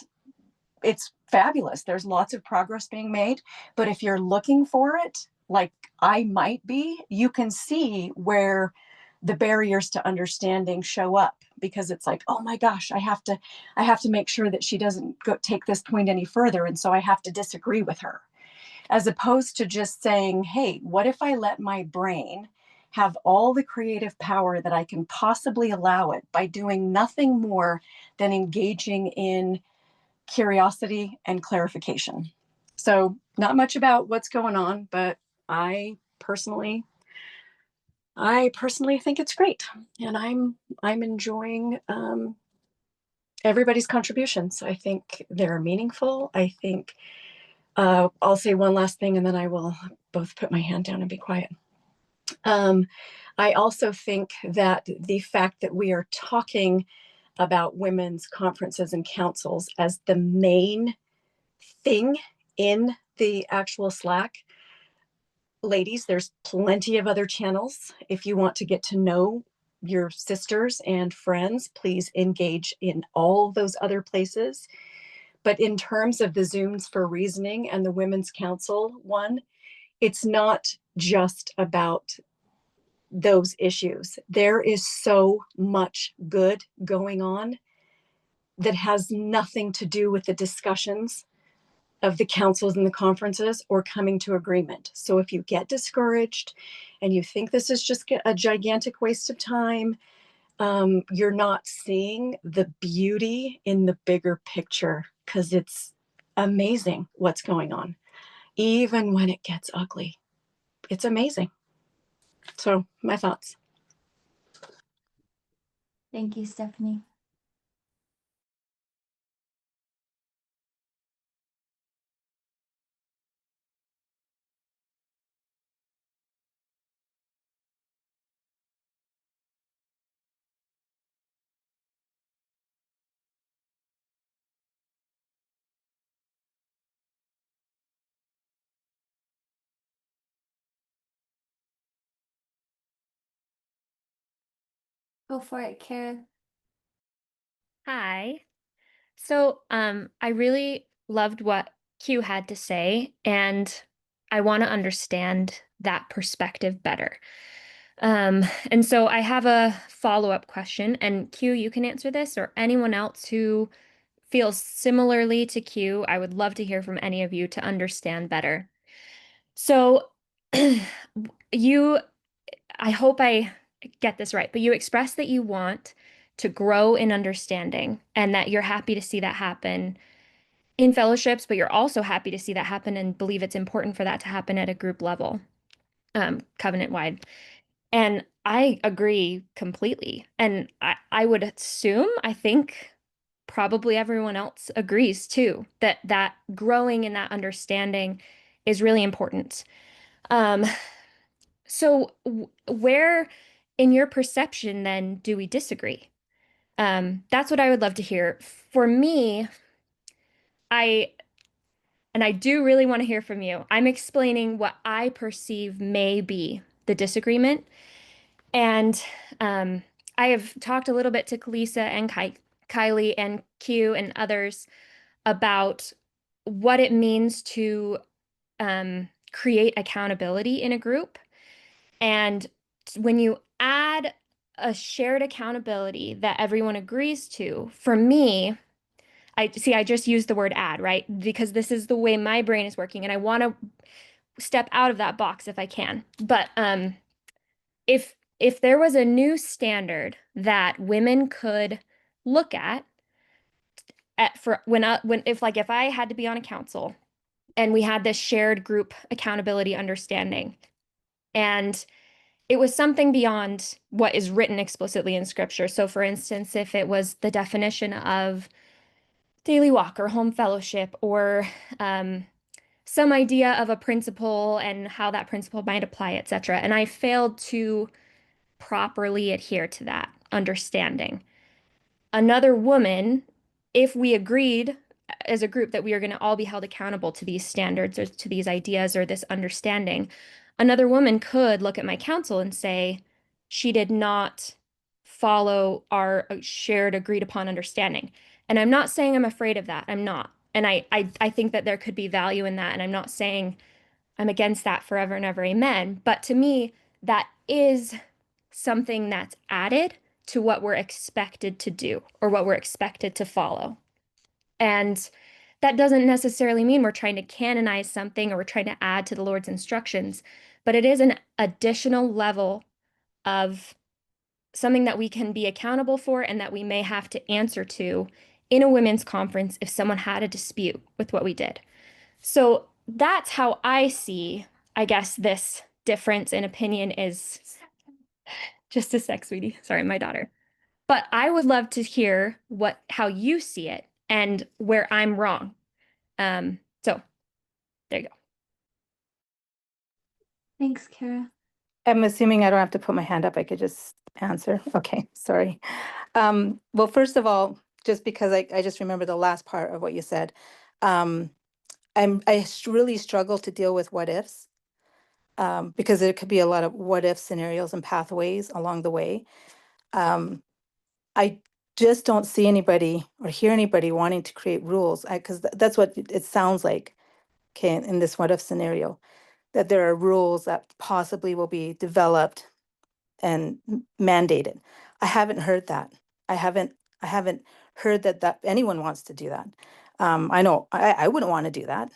it's fabulous. There's lots of progress being made. But if you're looking for it, like I might be, you can see where the barriers to understanding show up, because it's like, oh my gosh, I have to make sure that she doesn't take this point any further. And so I have to disagree with her, as opposed to just saying, hey, what if I let my brain have all the creative power that I can possibly allow it by doing nothing more than engaging in curiosity and clarification. So not much about what's going on, but I personally think it's great, and I'm enjoying everybody's contributions. I think they're meaningful. I think I'll say one last thing, and then I will both put my hand down and be quiet. I also think that the fact that we are talking about women's conferences and councils as the main thing in the actual Slack ladies, there's plenty of other channels. If you want to get to know your sisters and friends, please engage in all those other places. But in terms of the Zooms for Reasoning and the Women's Council one, it's not just about those issues. There is so much good going on that has nothing to do with the discussions of the councils and the conferences or coming to agreement. So if you get discouraged and you think this is just a gigantic waste of time, you're not seeing the beauty in the bigger picture, because it's amazing what's going on. Even when it gets ugly, it's amazing. So my thoughts. Thank you, Stephanie. Go for it, Kara. Hi. So, I really loved what Q had to say, and I want to understand that perspective better. And so I have a follow-up question, and Q, you can answer this, or anyone else who feels similarly to Q. I would love to hear from any of you to understand better. So, you, I hope I get this right, but you expressed that you want to grow in understanding and that you're happy to see that happen in fellowships, but you're also happy to see that happen and believe it's important for that to happen at a group level, covenant wide. And I agree completely. And I would assume, I think probably everyone else agrees too, that growing in that understanding is really important. So where in your perception then do we disagree? That's what I would love to hear. For me, I do really want to hear from you. I'm explaining what I perceive may be the disagreement. And I have talked a little bit to Kalisa and Kylie and Q and others about what it means to create accountability in a group. And when you add a shared accountability that everyone agrees to, for me, I just used the word add, right? Because this is the way my brain is working, and I want to step out of that box if I can. But if there was a new standard that women could look at for when if I had to be on a council and we had this shared group accountability understanding, and it was something beyond what is written explicitly in scripture. So for instance, if it was the definition of daily walk or home fellowship, or some idea of a principle and how that principle might apply, etc. And I failed to properly adhere to that understanding. Another woman, if we agreed as a group that we are going to all be held accountable to these standards or to these ideas or this understanding, another woman could look at my counsel and say, she did not follow our shared agreed upon understanding. And I'm not saying I'm afraid of that. I'm not. And I think that there could be value in that. And I'm not saying I'm against that forever and ever. Amen. But to me, that is something that's added to what we're expected to do or what we're expected to follow. And that doesn't necessarily mean we're trying to canonize something or we're trying to add to the Lord's instructions, but it is an additional level of something that we can be accountable for and that we may have to answer to in a women's conference if someone had a dispute with what we did. So that's how I see, I guess, this difference in opinion is. Just a sec, sweetie. Sorry, my daughter. But I would love to hear how you see it and where I'm wrong. So there you go. Thanks, Kara. I'm assuming I don't have to put my hand up. I could just answer. Okay, sorry. Well, first of all, just because I just remember the last part of what you said, I really struggle to deal with what ifs. because there could be a lot of what if scenarios and pathways along the way. I just don't see anybody or hear anybody wanting to create rules, because that's what it sounds like, okay, in this what if scenario, that there are rules that possibly will be developed and mandated. I haven't heard that. I haven't heard that anyone wants to do that. I know I wouldn't want to do that.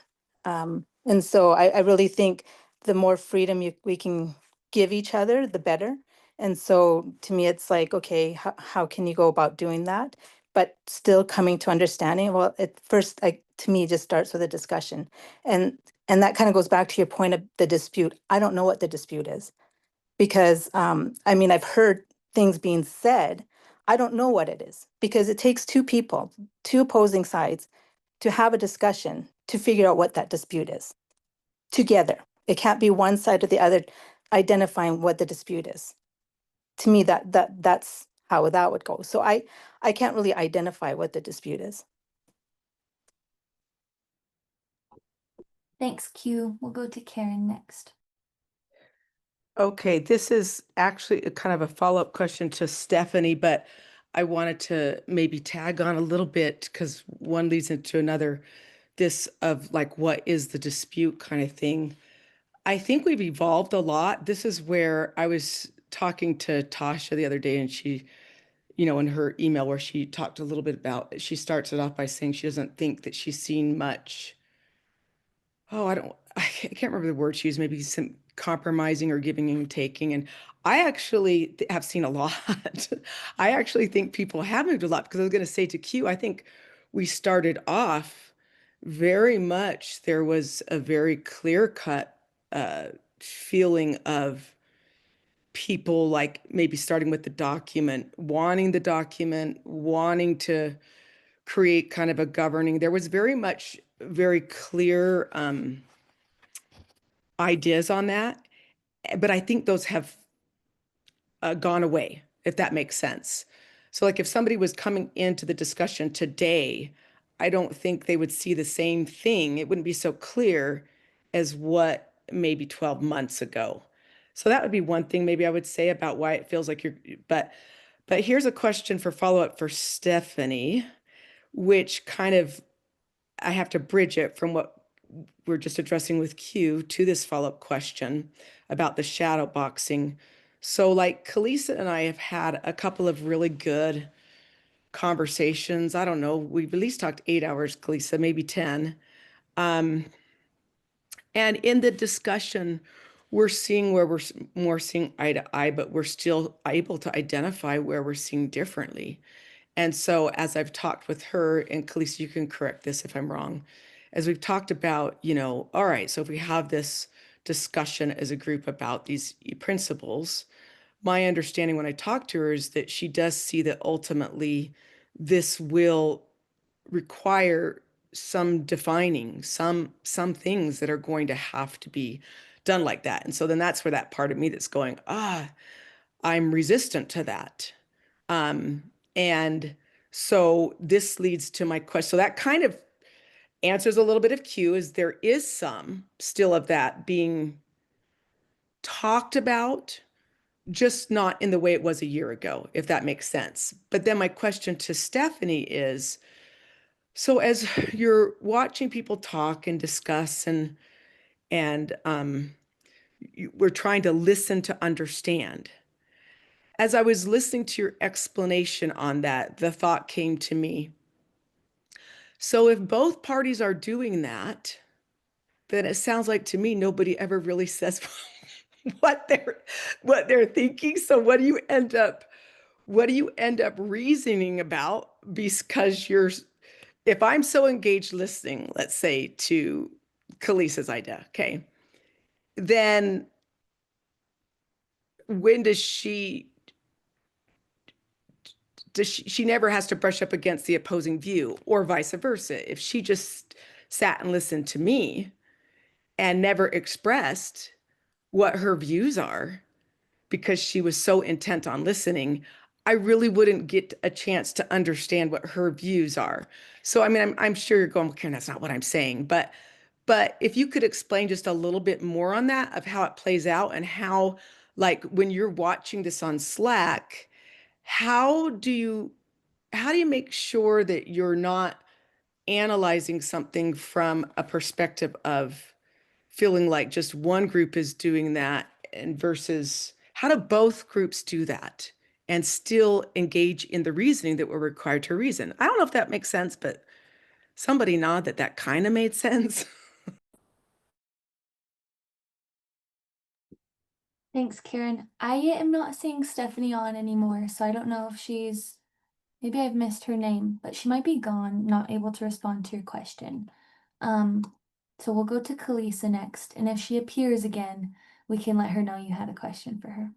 And so I really think the more freedom we can give each other, the better. And so to me, it's like, okay, how can you go about doing that? But still coming to understanding. Well, at first, to me, it just starts with a discussion. And that kind of goes back to your point of the dispute. I don't know what the dispute is, because I mean, I've heard things being said. I don't know what it is, because it takes two people, two opposing sides, to have a discussion to figure out what that dispute is together. It can't be one side or the other identifying what the dispute is. To me, that's how that would go. So I can't really identify what the dispute is. Thanks, Q. We'll go to Karen next. Okay, this is actually a kind of a follow-up question to Stephanie, but I wanted to maybe tag on a little bit because one leads into another. This of like, what is the dispute kind of thing. I think we've evolved a lot. This is where I was talking to Tasha the other day, and she, in her email where she talked a little bit about, she starts it off by saying she doesn't think that she's seen much. I can't remember the word she used, maybe some compromising or giving and taking. And I actually have seen a lot. I actually think people have moved a lot, because I was going to say to Q, I think we started off very much, there was a very clear cut feeling of people, like maybe starting with the document, wanting to create kind of a governing. There was very clear ideas on that, but I think those have gone away, if that makes sense. So like if somebody was coming into the discussion today, I don't think they would see the same thing. It wouldn't be so clear as what maybe 12 months ago. So that would be one thing maybe I would say about why it feels like but here's a question for follow-up for Stephanie, which kind of, I have to bridge it from what we're just addressing with Q to this follow-up question about the shadow boxing. So like Kalisa and I have had a couple of really good conversations. I don't know, we've at least talked 8 hours, Kalisa, maybe 10. And in the discussion, we're seeing where we're more seeing eye to eye, but we're still able to identify where we're seeing differently. And so as I've talked with her, and Kalisa, you can correct this if I'm wrong, as we've talked about, all right, so if we have this discussion as a group about these principles, my understanding when I talk to her is that she does see that ultimately this will require some defining, some things that are going to have to be done like that. And so then that's where that part of me that's going, I'm resistant to that. And so this leads to my question. So that kind of answers a little bit of Q, is there is some still of that being talked about, just not in the way it was a year ago, if that makes sense. But then my question to Stephanie is, so as you're watching people talk and discuss and we're trying to listen to understand, as I was listening to your explanation on that, the thought came to me, so if both parties are doing that, then it sounds like to me nobody ever really says what they're thinking. So what do you end up reasoning about? Because if I'm so engaged listening, let's say to Kalisa's idea, okay, then when does she never has to brush up against the opposing view, or vice versa. If she just sat and listened to me and never expressed what her views are because she was so intent on listening, I really wouldn't get a chance to understand what her views are. So, I mean, I'm sure you're going, Karen, that's not what I'm saying, but But if you could explain just a little bit more on that, of how it plays out, and how, like, when you're watching this on Slack, how do you make sure that you're not analyzing something from a perspective of feeling like just one group is doing that, and versus how do both groups do that and still engage in the reasoning that we're required to reason? I don't know if that makes sense, but somebody nod that kind of made sense. Thanks, Karen. I am not seeing Stephanie on anymore, so I don't know if she's, maybe I've missed her name, but she might be gone, not able to respond to your question. So we'll go to Kalisa next, and if she appears again, we can let her know you had a question for her.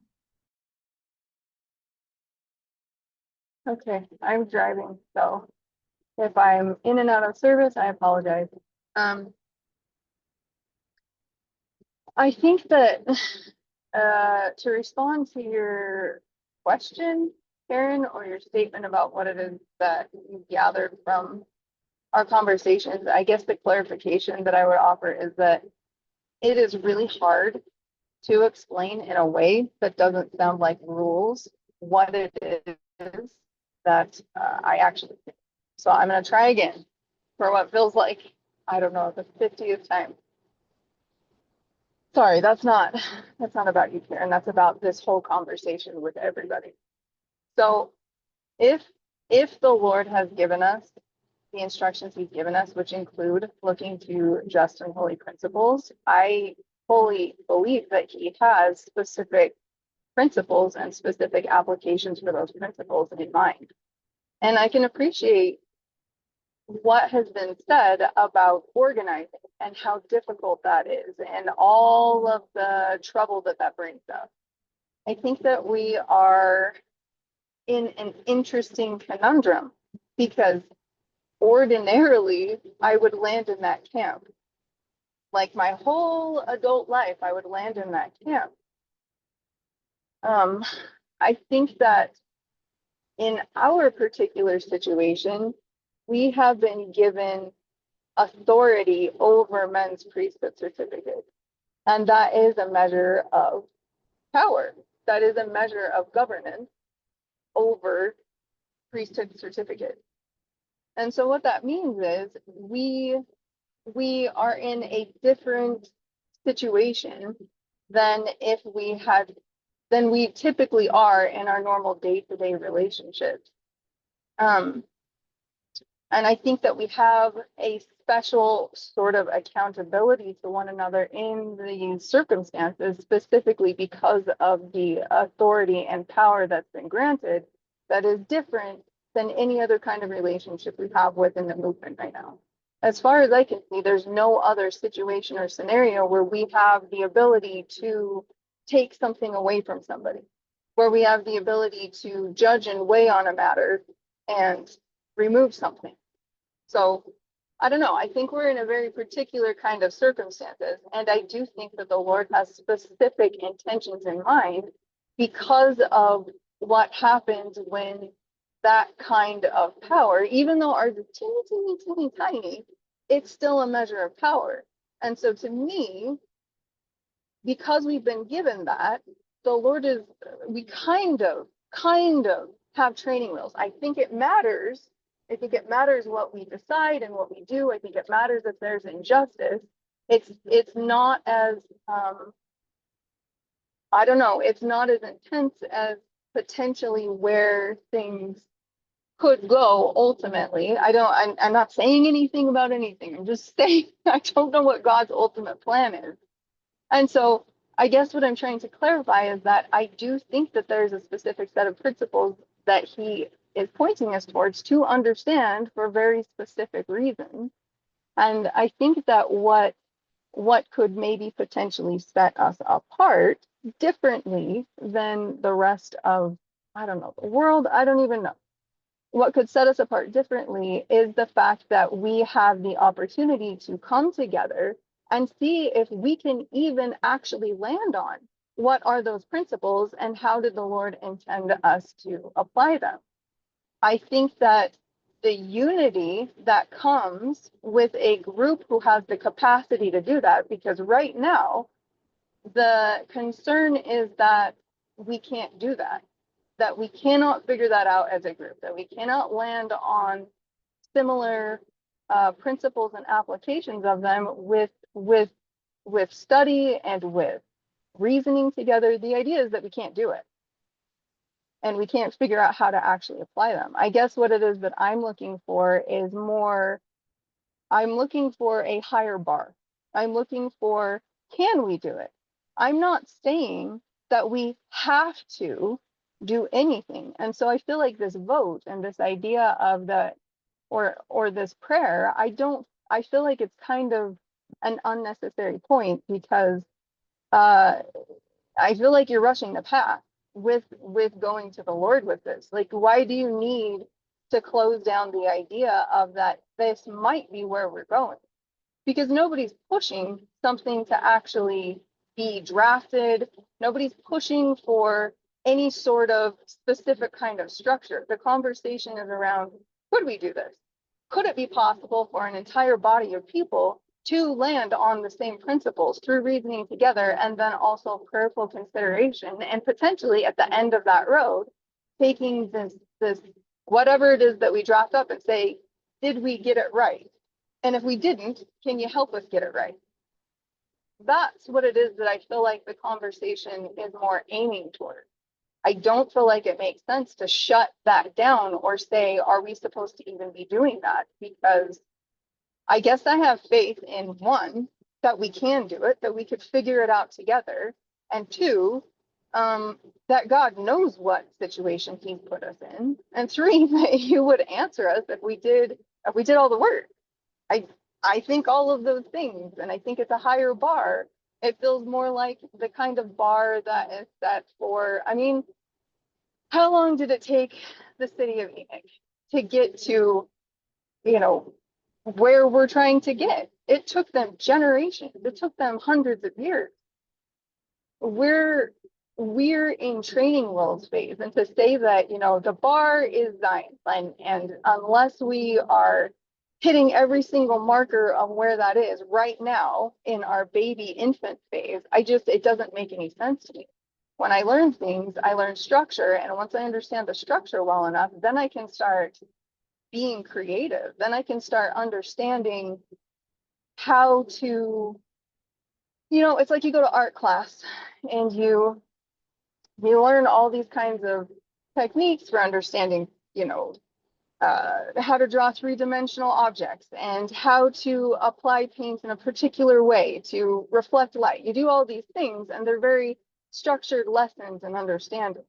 Okay, I'm driving, so if I'm in and out of service, I apologize. I think that to respond to your question, Karen, or your statement about what it is that you gathered from our conversations, I guess the clarification that I would offer is that it is really hard to explain in a way that doesn't sound like rules what it is that I actually think. So I'm going to try again for what feels like, I don't know, the 50th time. Sorry, that's not about you, Karen. That's about this whole conversation with everybody. So if the Lord has given us the instructions he's given us, which include looking to just and holy principles, I fully believe that he has specific principles and specific applications for those principles in mind. And I can appreciate what has been said about organizing and how difficult that is and all of the trouble that brings us. I think that we are in an interesting conundrum, because ordinarily I would land in that camp. Like my whole adult life, I would land in that camp. I think that in our particular situation, we have been given authority over men's priesthood certificate. And that is a measure of power. That is a measure of governance over priesthood certificate. And so what that means is we are in a different situation than we typically are in our normal day-to-day relationships. And I think that we have a special sort of accountability to one another in these circumstances, specifically because of the authority and power that's been granted, that is different than any other kind of relationship we have within the movement right now. As far as I can see, there's no other situation or scenario where we have the ability to take something away from somebody, where we have the ability to judge and weigh on a matter and remove something. So I don't know, I think we're in a very particular kind of circumstances, and I do think that the Lord has specific intentions in mind because of what happens when that kind of power, even though ours is teeny tiny, it's still a measure of power. And so to me, because we've been given that, the Lord is, we kind of have training wheels. I think it matters. I think it matters what we decide and what we do. I think it matters if there's injustice. It's not as, I don't know, it's not as intense as potentially where things could go ultimately. I'm not saying anything about anything. I'm just saying I don't know what God's ultimate plan is. And so I guess what I'm trying to clarify is that I do think that there's a specific set of principles that he is pointing us towards to understand for very specific reasons. And I think that what could maybe potentially set us apart differently than the rest of, I don't know, the world, I don't even know. What could set us apart differently is the fact that we have the opportunity to come together and see if we can even actually land on what are those principles and how did the Lord intend us to apply them. I think that the unity that comes with a group who has the capacity to do that. Because right now, the concern is that we can't do that, that we cannot figure that out as a group, that we cannot land on similar principles and applications of them with study and with reasoning together. The idea is that we can't do it, and we can't figure out how to actually apply them. I guess what it is that I'm looking for is more, I'm looking for a higher bar. I'm looking for, can we do it? I'm not saying that we have to do anything. And so I feel like this vote and this idea of the, or this prayer, I feel like it's kind of an unnecessary point, because I feel like you're rushing the path with going to the Lord with this. Like, why do you need to close down the idea of that this might be where we're going? Because nobody's pushing something to actually be drafted. Nobody's pushing for any sort of specific kind of structure. The conversation is around, could we do this? Could it be possible for an entire body of people to land on the same principles through reasoning together, and then also prayerful consideration, and potentially at the end of that road, taking this whatever it is that we draft up and say, did we get it right? And if we didn't, can you help us get it right? That's what it is that I feel like the conversation is more aiming toward. I don't feel like it makes sense to shut that down or say, are we supposed to even be doing that? Because I guess I have faith in, one, that we can do it, that we could figure it out together, and two, that God knows what situation He's put us in, and three, that He would answer us if we did all the work. I think all of those things, and I think it's a higher bar. It feels more like the kind of bar that is set for, I mean, how long did it take the city of Enoch to get to, where we're trying to get? It took them generations. It took them hundreds of years. We're in training wheels phase, and to say that, the bar is Zion, and unless we are hitting every single marker of where that is right now in our baby infant phase, it doesn't make any sense to me. When I learn things, I learn structure, and once I understand the structure well enough, then I can start being creative. Then I can start understanding how to, it's like you go to art class and you learn all these kinds of techniques for understanding, how to draw three-dimensional objects and how to apply paint in a particular way to reflect light. You do all these things, and they're very structured lessons and understanding.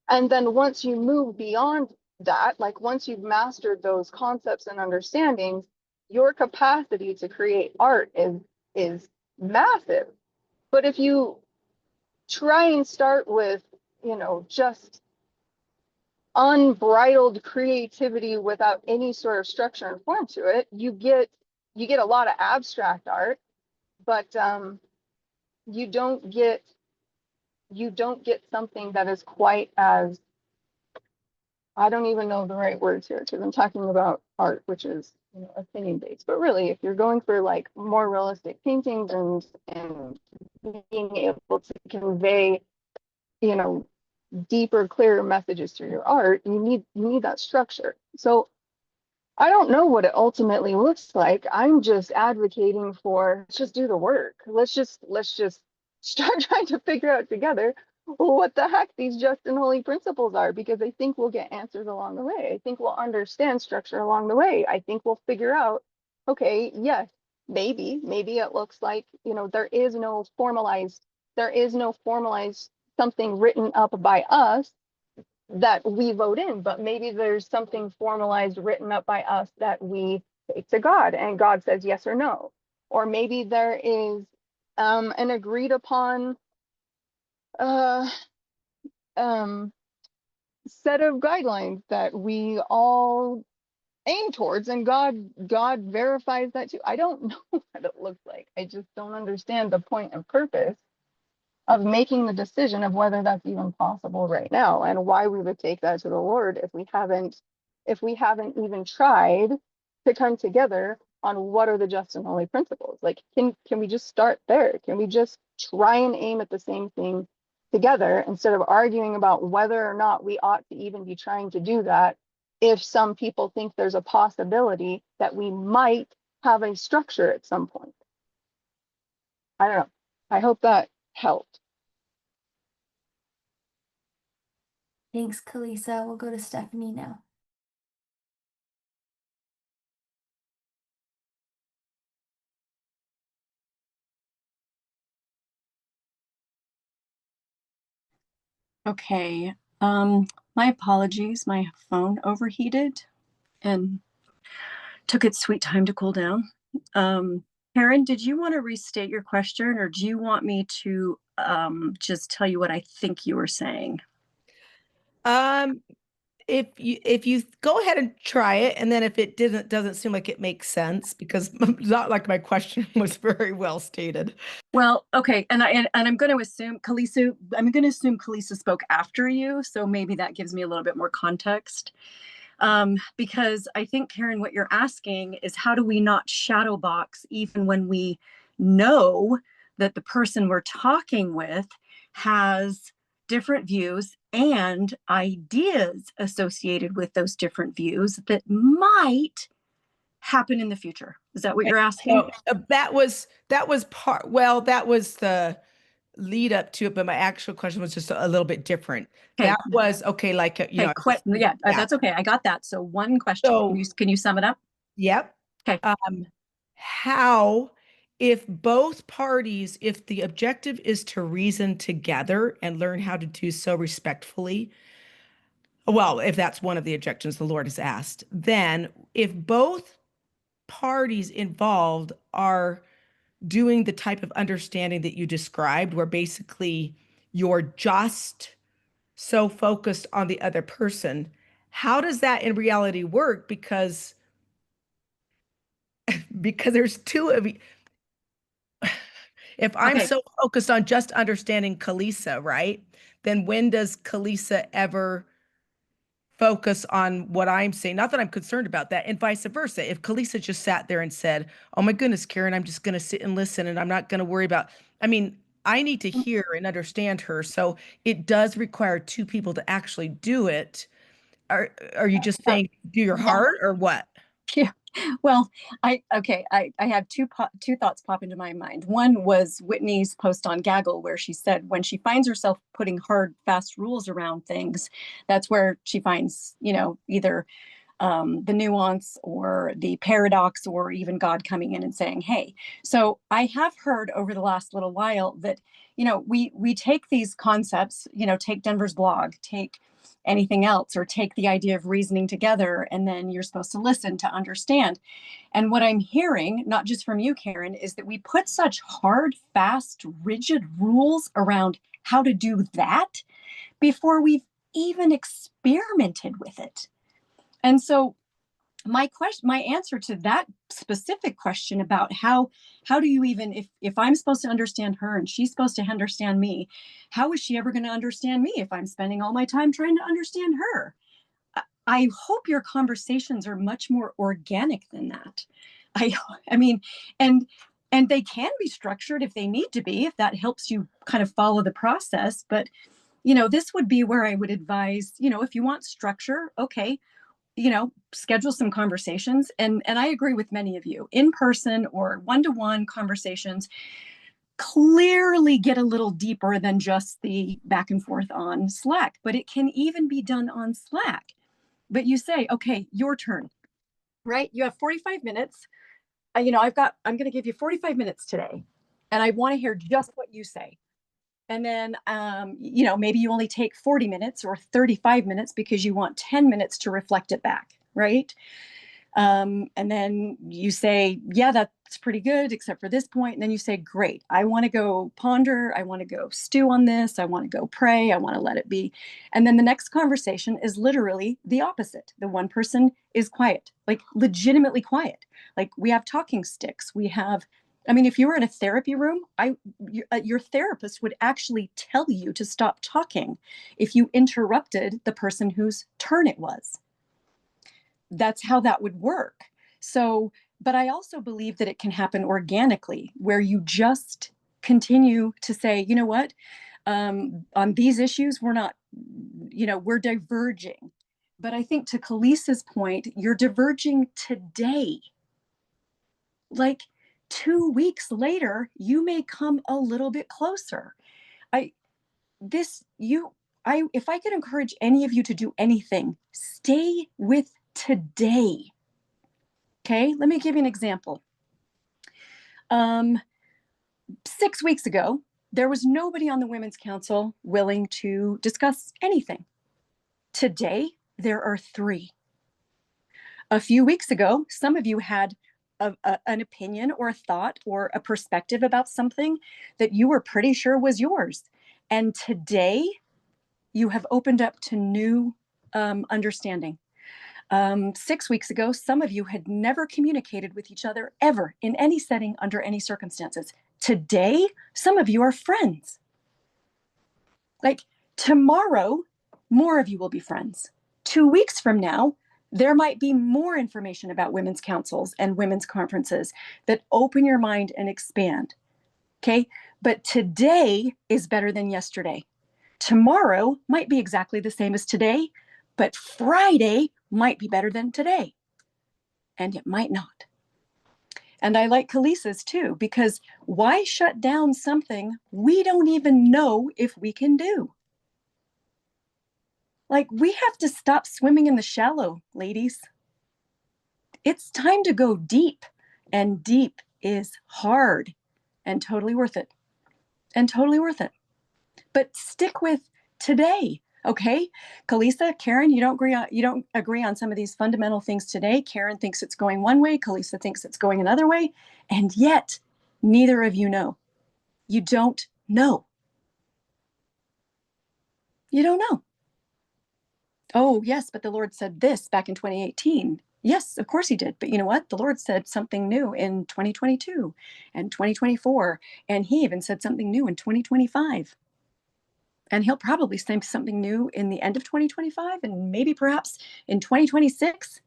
And then once you move beyond that, like once you've mastered those concepts and understandings, your capacity to create art is massive. But if you try and start with, just unbridled creativity without any sort of structure and form to it, you get a lot of abstract art, but you don't get something that is quite as, I don't even know the right words here, because I'm talking about art, which is, opinion based. But really, if you're going for like more realistic paintings and being able to convey, deeper, clearer messages through your art, you need that structure. So I don't know what it ultimately looks like. I'm just advocating for, let's just do the work. Let's just start trying to figure out together what the heck these just and holy principles are, because I think we'll get answers along the way. I think we'll understand structure along the way. I think we'll figure out, okay, yes, maybe it looks like, there is no formalized something written up by us that we vote in, but maybe there's something formalized written up by us that we take to God, and God says yes or no. Or maybe there is an agreed upon set of guidelines that we all aim towards, and God verifies that too. I don't know what it looks like. I just don't understand the point and purpose of making the decision of whether that's even possible right now, and why we would take that to the Lord if we haven't if we haven't even tried to come together on what are the just and holy principles? Like, can we just start there? Can we just try and aim at the same thing together instead of arguing about whether or not we ought to even be trying to do that, if some people think there's a possibility that we might have a structure at some point? I don't know. I hope that helped. Thanks, Kalisa. We'll go to Stephanie now. Okay. My apologies. My phone overheated and took its sweet time to cool down. Karen, did you want to restate your question, or do you want me to just tell you what I think you were saying? If you go ahead and try it, and then if it doesn't seem like it makes sense, because not like my question was very well stated. Well, okay, and I'm going to assume Kalisa spoke after you, so maybe that gives me a little bit more context. Because I think, Karen, what you're asking is, how do we not shadow box even when we know that the person we're talking with has different views and ideas associated with those different views that might happen in the future? Is that what you're asking? So that was part, well, that was the lead up to it, but my actual question was just a little bit different. Okay. That was okay, like yeah, that's okay. I got that. So one question. So, can you sum it up? Yep. Okay. How, if both parties, if the objective is to reason together and learn how to do so respectfully, well, if that's one of the objections the Lord has asked, then if both parties involved are doing the type of understanding that you described, where basically you're just so focused on the other person, how does that in reality work? Because there's two of you. If I'm so focused on just understanding Kalisa, right? Then when does Kalisa ever focus on what I'm saying? Not that I'm concerned about that, and vice versa. If Kalisa just sat there and said, "Oh my goodness, Karen, I'm just going to sit and listen and I'm not going to worry about," I mean, I need to hear and understand her. So it does require two people to actually do it. Are you just saying do your heart or what? Yeah. Well, I have two thoughts pop into my mind. One was Whitney's post on Gaggle, where she said when she finds herself putting hard, fast rules around things, that's where she finds, either the nuance or the paradox, or even God coming in and saying, "Hey." So I have heard over the last little while that, we take these concepts, take Denver's blog, take anything else, or take the idea of reasoning together, and then you're supposed to listen to understand. And what I'm hearing, not just from you, Karen, is that we put such hard, fast, rigid rules around how to do that before we've even experimented with it. And so my answer to that specific question about how do you even, if I'm supposed to understand her and she's supposed to understand me, how is she ever going to understand me if I'm spending all my time trying to understand her? I hope your conversations are much more organic than that. I mean, and they can be structured if they need to be, if that helps you kind of follow the process. But, this would be where I would advise, if you want structure, okay, schedule some conversations. And I agree with many of you, in person or one-to-one conversations clearly get a little deeper than just the back and forth on Slack, but it can even be done on Slack. But you say, okay, your turn, right? You have 45 minutes. I'm going to give you 45 minutes today, and I want to hear just what you say. And then, maybe you only take 40 minutes or 35 minutes because you want 10 minutes to reflect it back, right? And then you say, yeah, that's pretty good, except for this point. And then you say, great, I want to go ponder. I want to go stew on this. I want to go pray. I want to let it be. And then the next conversation is literally the opposite. The one person is quiet, like legitimately quiet. Like we have talking sticks. If you were in a therapy room, your therapist would actually tell you to stop talking if you interrupted the person whose turn it was. that's how that would work. So, but I also believe that it can happen organically, where you just continue to say, you know what, on these issues, we're not, we're diverging. But I think to Kalisa's point, you're diverging today. Like 2 weeks later, you may come a little bit closer. If I could encourage any of you to do anything, stay with today. Okay, let me give you an example. 6 weeks ago, there was nobody on the Women's Council willing to discuss anything. Today, there are 3. A few weeks ago, some of you had an opinion or a thought or a perspective about something that you were pretty sure was yours. And today, you have opened up to new understanding. 6 weeks ago, some of you had never communicated with each other ever in any setting under any circumstances. Today, some of you are friends. Like tomorrow, more of you will be friends. 2 weeks from now, there might be more information about women's councils and women's conferences that open your mind and expand. Okay, but today is better than yesterday. Tomorrow might be exactly the same as today, but Friday might be better than today. And it might not. And I like Kalisa's too, because why shut down something we don't even know if we can do? Like, we have to stop swimming in the shallow, ladies. It's time to go deep, and deep is hard and totally worth it. And totally worth it. But stick with today. Okay, Kalisa, Karen, you don't agree on some of these fundamental things today. Karen thinks it's going one way, Kalisa thinks it's going another way, and yet neither of you know. You don't know. You don't know. Oh, yes, but the Lord said this back in 2018. Yes, of course he did. But you know what? The Lord said something new in 2022 and 2024, and he even said something new in 2025. And he'll probably say something new in the end of 2025 and maybe perhaps in 2026.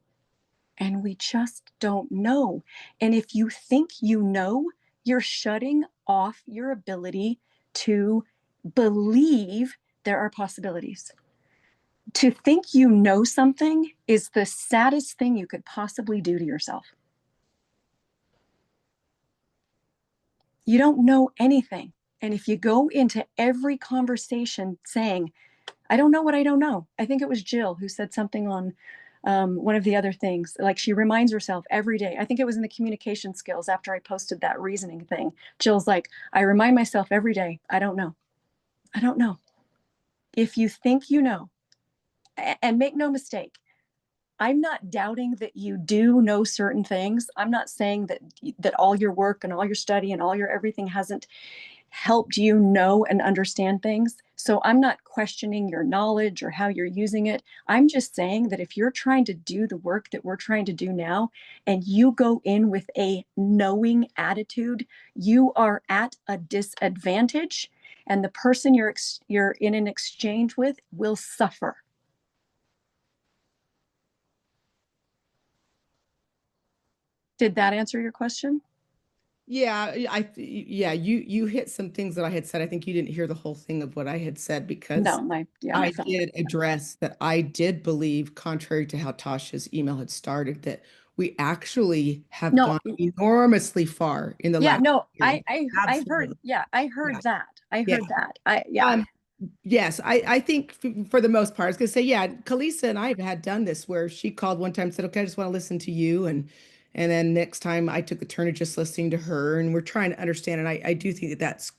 And we just don't know. And if you think you know, you're shutting off your ability to believe there are possibilities. To think you know something is the saddest thing you could possibly do to yourself. You don't know anything. And if you go into every conversation saying, I don't know what I don't know. I think it was Jill who said something on one of the other things. Like, she reminds herself every day. I think it was in the communication skills after I posted that reasoning thing. Jill's like, I remind myself every day, I don't know. I don't know. If you think you know, and make no mistake, I'm not doubting that you do know certain things. I'm not saying that all your work and all your study and all your everything hasn't helped you know and understand things. So I'm not questioning your knowledge or how you're using it. I'm just saying that if you're trying to do the work that we're trying to do now, and you go in with a knowing attitude, you are at a disadvantage, and the person you're in an exchange with will suffer. Did that answer your question? Yeah, you hit some things that I had said. I think you didn't hear the whole thing of what I had said, because No, I did address that. I did believe, contrary to how Tasha's email had started, that we actually have gone enormously far in the last year. I heard, I heard that. Yes, I think for the most part, I was gonna say, yeah, Kalisa and I have had done this where she called one time and said, okay, I just want to listen to you. And then next time I took the turn of just listening to her, and we're trying to understand. And I do think that's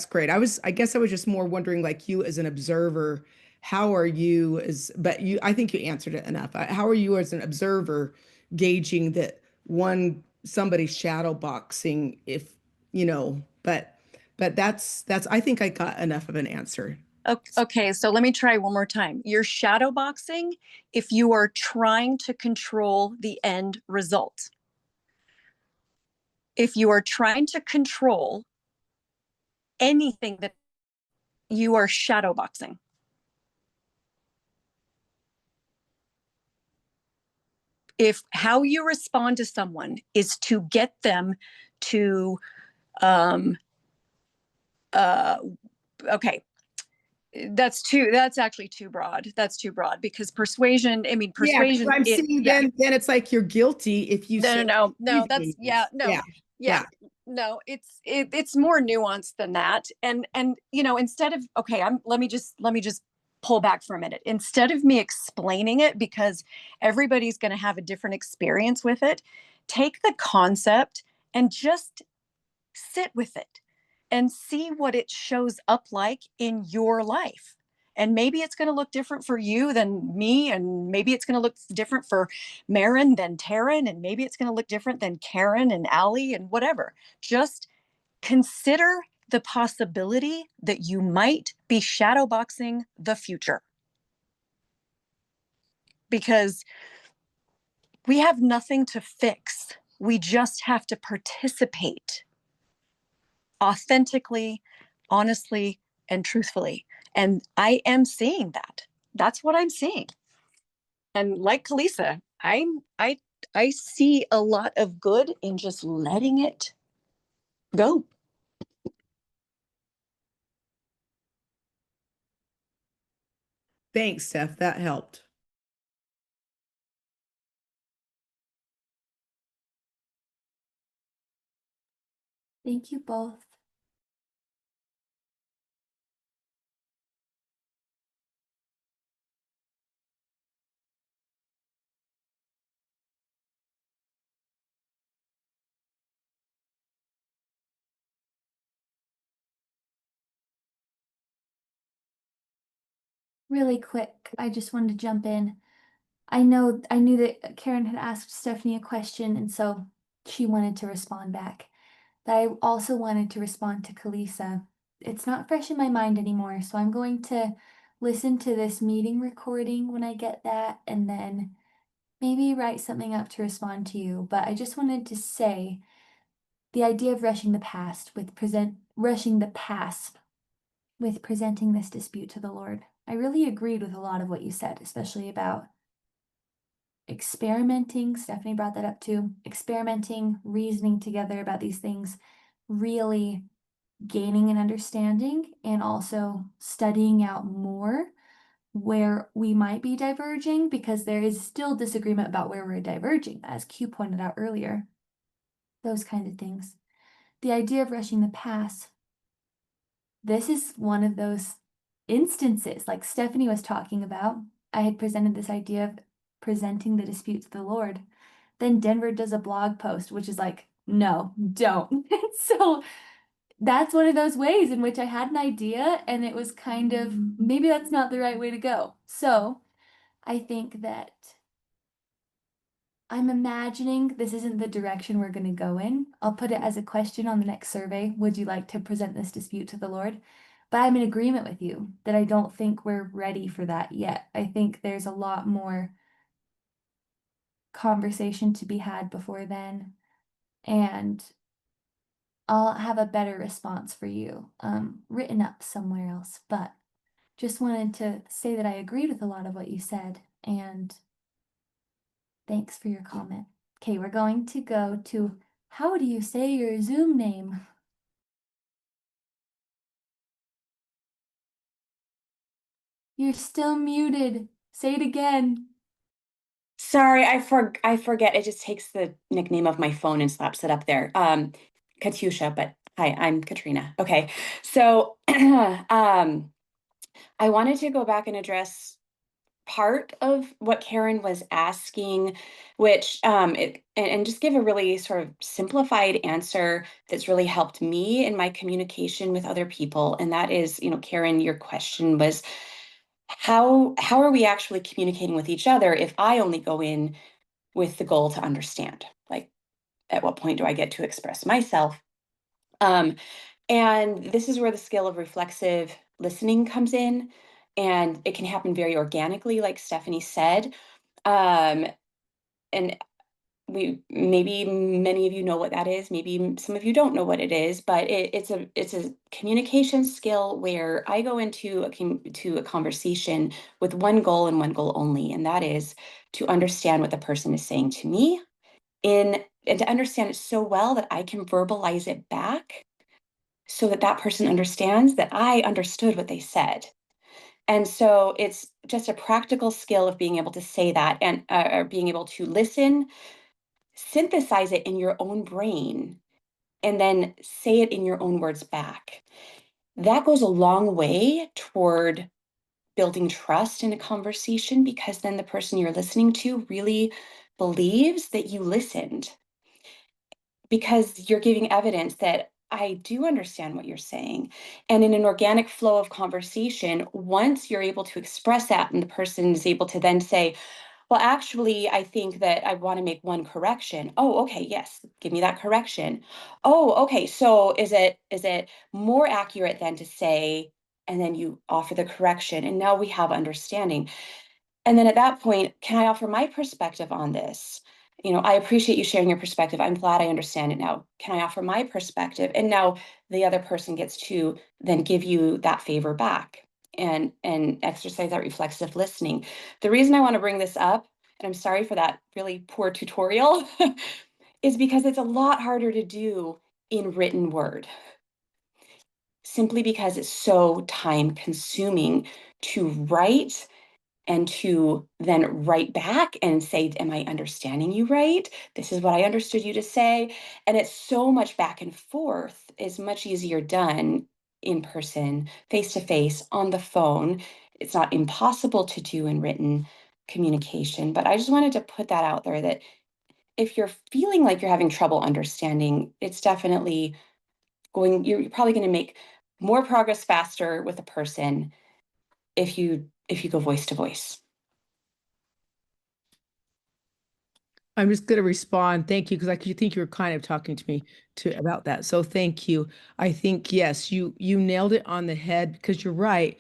great. I guess I was just more wondering, like, you as an observer, how are you I think you answered it enough. How are you as an observer gauging that somebody's shadow boxing, if, but that's, I think I got enough of an answer. Okay, so let me try one more time. You're shadow boxing if you are trying to control the end result. If you are trying to control anything, that you are shadow boxing. if how you respond to someone is to get them to, um, okay, that's actually too broad. That's too broad because persuasion, I mean, Yeah, 'cause persuasion, I'm seeing yeah. then it's like you're guilty if you say No, these that's, yeah, things. no. Yeah. No, it's more nuanced than that. And instead of, okay, let me just pull back for a minute. Instead of me explaining it, because everybody's going to have a different experience with it, take the concept and just sit with it and see what it shows up like in your life. And maybe it's going to look different for you than me. And maybe it's going to look different for Marin than Taryn. And maybe it's going to look different than Karen and Allie and whatever. Just consider the possibility that you might be shadowboxing the future. Because we have nothing to fix. We just have to participate authentically, honestly, and truthfully. And I am seeing that. That's what I'm seeing. And like Kalisa, I see a lot of good in just letting it go. Thanks, Steph. That helped. Thank you both. Really quick, I just wanted to jump in. I knew that Karen had asked Stephanie a question, and so she wanted to respond back. But I also wanted to respond to Kalisa. It's not fresh in my mind anymore, so I'm going to listen to this meeting recording when I get that, and then maybe write something up to respond to you. But I just wanted to say the idea of rushing the past with presenting this dispute to the Lord. I really agreed with a lot of what you said, especially about experimenting. Stephanie brought that up too. Experimenting, reasoning together about these things, really gaining an understanding, and also studying out more where we might be diverging, because there is still disagreement about where we're diverging, as Q pointed out earlier. Those kind of things. The idea of rushing the past. This is one of those instances, like Stephanie was talking about. I had presented this idea of presenting the dispute to the Lord. Then Denver does a blog post, which is like, no, don't. So that's one of those ways in which I had an idea and it was kind of, maybe that's not the right way to go. So I think that I'm imagining this isn't the direction we're going to go in. I'll put it as a question on the next survey. Would you like to present this dispute to the Lord? But I'm in agreement with you that I don't think we're ready for that yet. I think there's a lot more conversation to be had before then. And I'll have a better response for you, written up somewhere else. But just wanted to say that I agreed with a lot of what you said. And thanks for your comment. Okay, we're going to go to, how do you say your Zoom name? You're still muted. Say it again. Sorry, I forget. It just takes the nickname of my phone and slaps it up there. Katyusha, but hi, I'm Katrina. Okay. So I wanted to go back and address part of what Karen was asking, which and just give a really sort of simplified answer that's really helped me in my communication with other people. And that is, Karen, your question was, how are we actually communicating with each other if I only go in with the goal to understand? Like, at what point do I get to express myself? And this is where the skill of reflexive listening comes in, and it can happen very organically, like Stephanie said. And maybe many of you know what that is, maybe some of you don't know what it is, but it's a communication skill where I go into a conversation with one goal and one goal only, and that is to understand what the person is saying to me and to understand it so well that I can verbalize it back so that that person understands that I understood what they said. And so it's just a practical skill of being able to say that and or being able to listen, synthesize it in your own brain, and then say it in your own words back. That goes a long way toward building trust in a conversation because then the person you're listening to really believes that you listened because you're giving evidence that I do understand what you're saying. And in an organic flow of conversation, once you're able to express that and the person is able to then say, well, actually, I think that I want to make one correction. Oh, okay, yes, give me that correction. Oh, okay, so is it more accurate than to say, and then you offer the correction, and now we have understanding. And then at that point, can I offer my perspective on this? I appreciate you sharing your perspective. I'm glad I understand it now. Can I offer my perspective? And now the other person gets to then give you that favor back and exercise that reflexive listening. The reason I want to bring this up, and I'm sorry for that really poor tutorial, is because it's a lot harder to do in written word, simply because it's so time consuming to write and to then write back and say, am I understanding you right? This is what I understood you to say. And it's so much back and forth. It's much easier done in person, face to face, on the phone. It's not impossible to do in written communication, but I just wanted to put that out there that if you're feeling like you're having trouble understanding, it's definitely you're probably going to make more progress faster with a person if you go voice to voice. I'm just going to respond. Thank you, because I think you were kind of talking to me about that. So thank you. I think, yes, you nailed it on the head because you're right.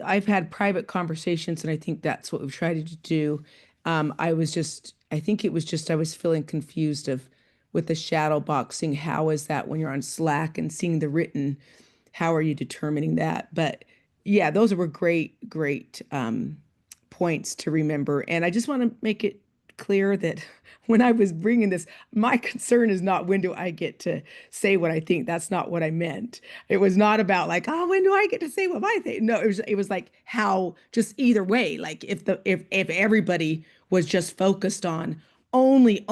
I've had private conversations, and I think that's what we've tried to do. I think it was just I was feeling confused with the shadow boxing. How is that when you're on Slack and seeing the written? How are you determining that? But yeah, those were great points to remember. And I just want to make it clear that when I was bringing this, my concern is not when do I get to say what I think. That's not what I meant. It was not about like, oh, when do I get to say what I think? No, it was like how just either way, like if everybody was just focused on only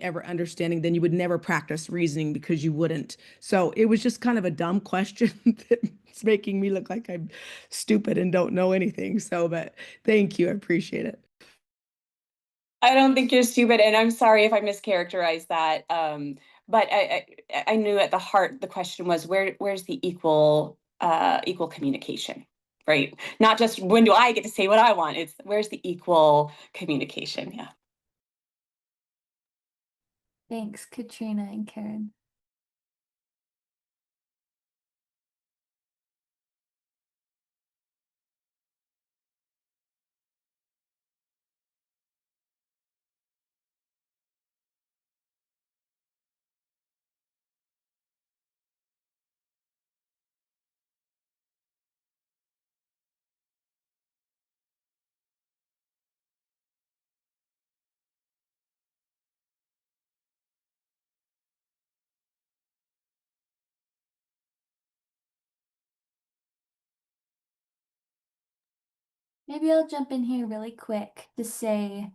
ever understanding, then you would never practice reasoning because you wouldn't. So it was just kind of a dumb question that's making me look like I'm stupid and don't know anything. So, but thank you. I appreciate it. I don't think you're stupid, and I'm sorry if I mischaracterized that. But I knew at the heart the question was where's the equal communication, right? Not just when do I get to say what I want. It's where's the equal communication. Yeah. Thanks, Katrina and Karen. Maybe I'll jump in here really quick to say,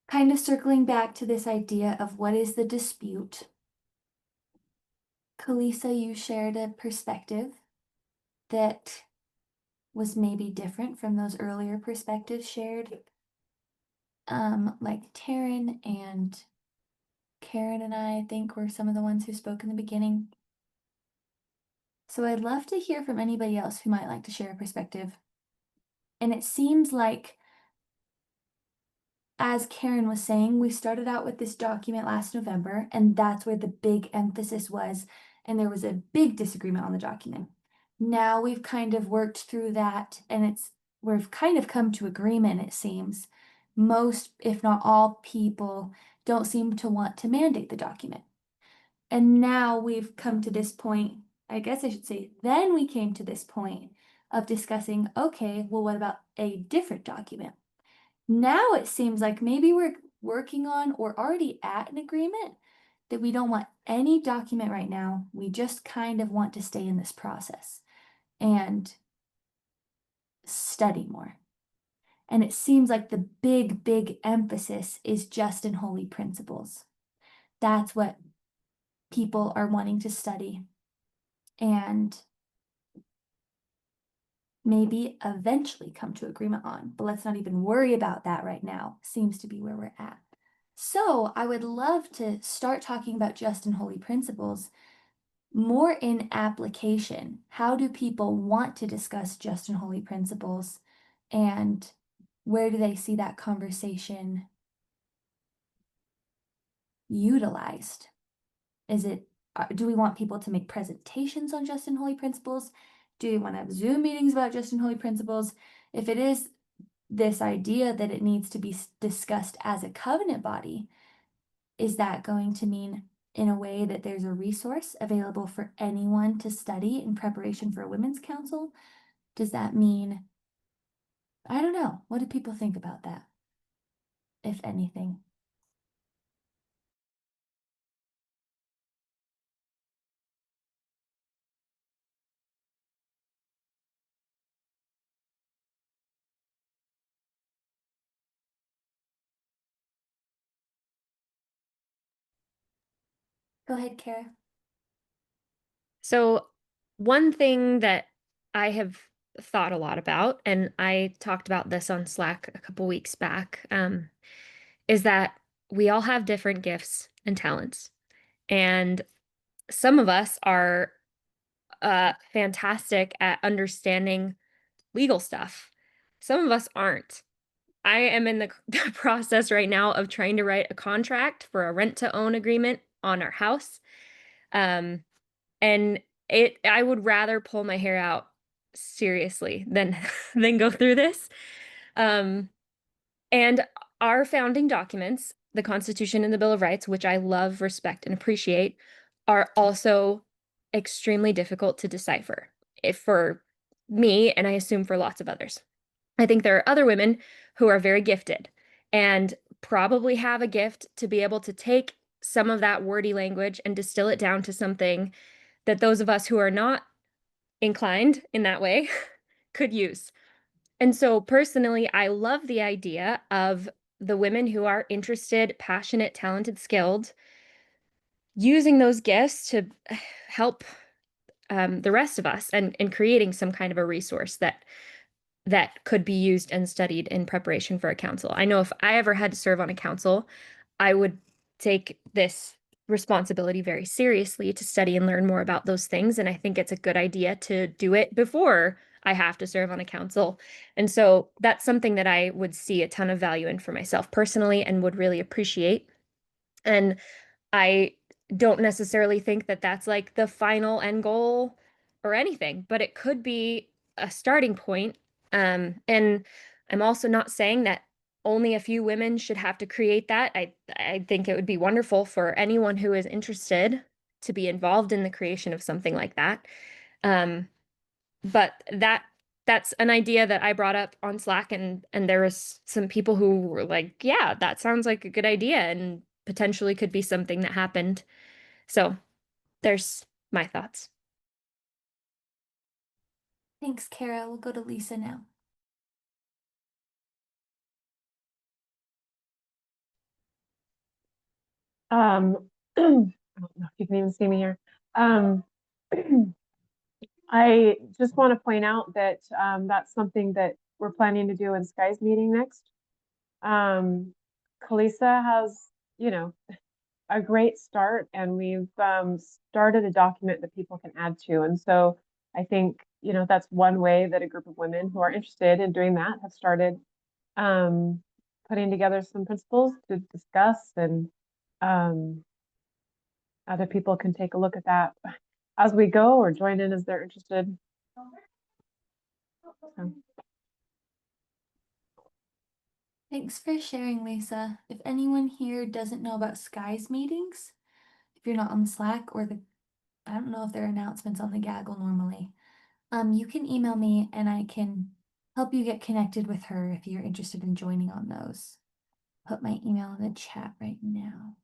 kind of circling back to this idea of what is the dispute. Kalisa, you shared a perspective that was maybe different from those earlier perspectives shared. Like Taryn and Karen and I think were some of the ones who spoke in the beginning. So I'd love to hear from anybody else who might like to share a perspective. And it seems like, as Karen was saying, we started out with this document last November, and that's where the big emphasis was, and there was a big disagreement on the document. Now we've kind of worked through that, and we've kind of come to agreement, it seems. most, if not all, people don't seem to want to mandate the document. And now we've come to this point, I guess I should say, then we came to this point of discussing, okay, well, what about a different document? Now it seems like maybe we're working on or already at an agreement that we don't want any document right now. We just kind of want to stay in this process and study more. And it seems like the big emphasis is just in holy principles. That's what people are wanting to study. And maybe eventually come to agreement on, but let's not even worry about that right now. Seems to be where we're at. So I would love to start talking about just and holy principles more in application. How do people want to discuss just and holy principles, and where do they see that conversation utilized? Is it, do we want people to make presentations on just and holy principles? Do you want to have Zoom meetings about just and holy principles? If it is this idea that it needs to be discussed as a covenant body, is that going to mean in a way that there's a resource available for anyone to study in preparation for a women's council? Does that mean, I don't know, what do people think about that, if anything? Go ahead, Kara. So, one thing that I have thought a lot about, and I talked about this on Slack a couple weeks back, is that we all have different gifts and talents. And some of us are fantastic at understanding legal stuff. Some of us aren't. I am in the process right now of trying to write a contract for a rent-to-own agreement on our house. And I would rather pull my hair out seriously than than go through this. And our founding documents, the Constitution and the Bill of Rights, which I love, respect, and appreciate, are also extremely difficult to decipher for me, and I assume for lots of others. I think there are other women who are very gifted and probably have a gift to be able to take some of that wordy language and distill it down to something that those of us who are not inclined in that way could use. And so personally, I love the idea of the women who are interested, passionate, talented, skilled, using those gifts to help the rest of us and creating some kind of a resource that could be used and studied in preparation for a council. I know if I ever had to serve on a council, I would take this responsibility very seriously to study and learn more about those things. And I think it's a good idea to do it before I have to serve on a council. And so that's something that I would see a ton of value in for myself personally and would really appreciate. And I don't necessarily think that that's like the final end goal or anything, but it could be a starting point. And I'm also not saying that only a few women should have to create that. I think it would be wonderful for anyone who is interested to be involved in the creation of something like that. But that's an idea that I brought up on Slack, and there was some people who were like, yeah, that sounds like a good idea and potentially could be something that happened. So there's my thoughts. Thanks, Kara. We'll go to Lisa now. I don't know if you can even see me here. I just want to point out that that's something that we're planning to do in Sky's meeting next. Kalisa has, a great start, and we've started a document that people can add to. And so I think, that's one way that a group of women who are interested in doing that have started putting together some principles to discuss, and other people can take a look at that as we go or join in as they're interested. So. Thanks for sharing, Lisa. If anyone here doesn't know about Sky's meetings, if you're not on Slack or I don't know if there are announcements on the Gaggle normally, you can email me and I can help you get connected with her if you're interested in joining on those. Put my email in the chat right now.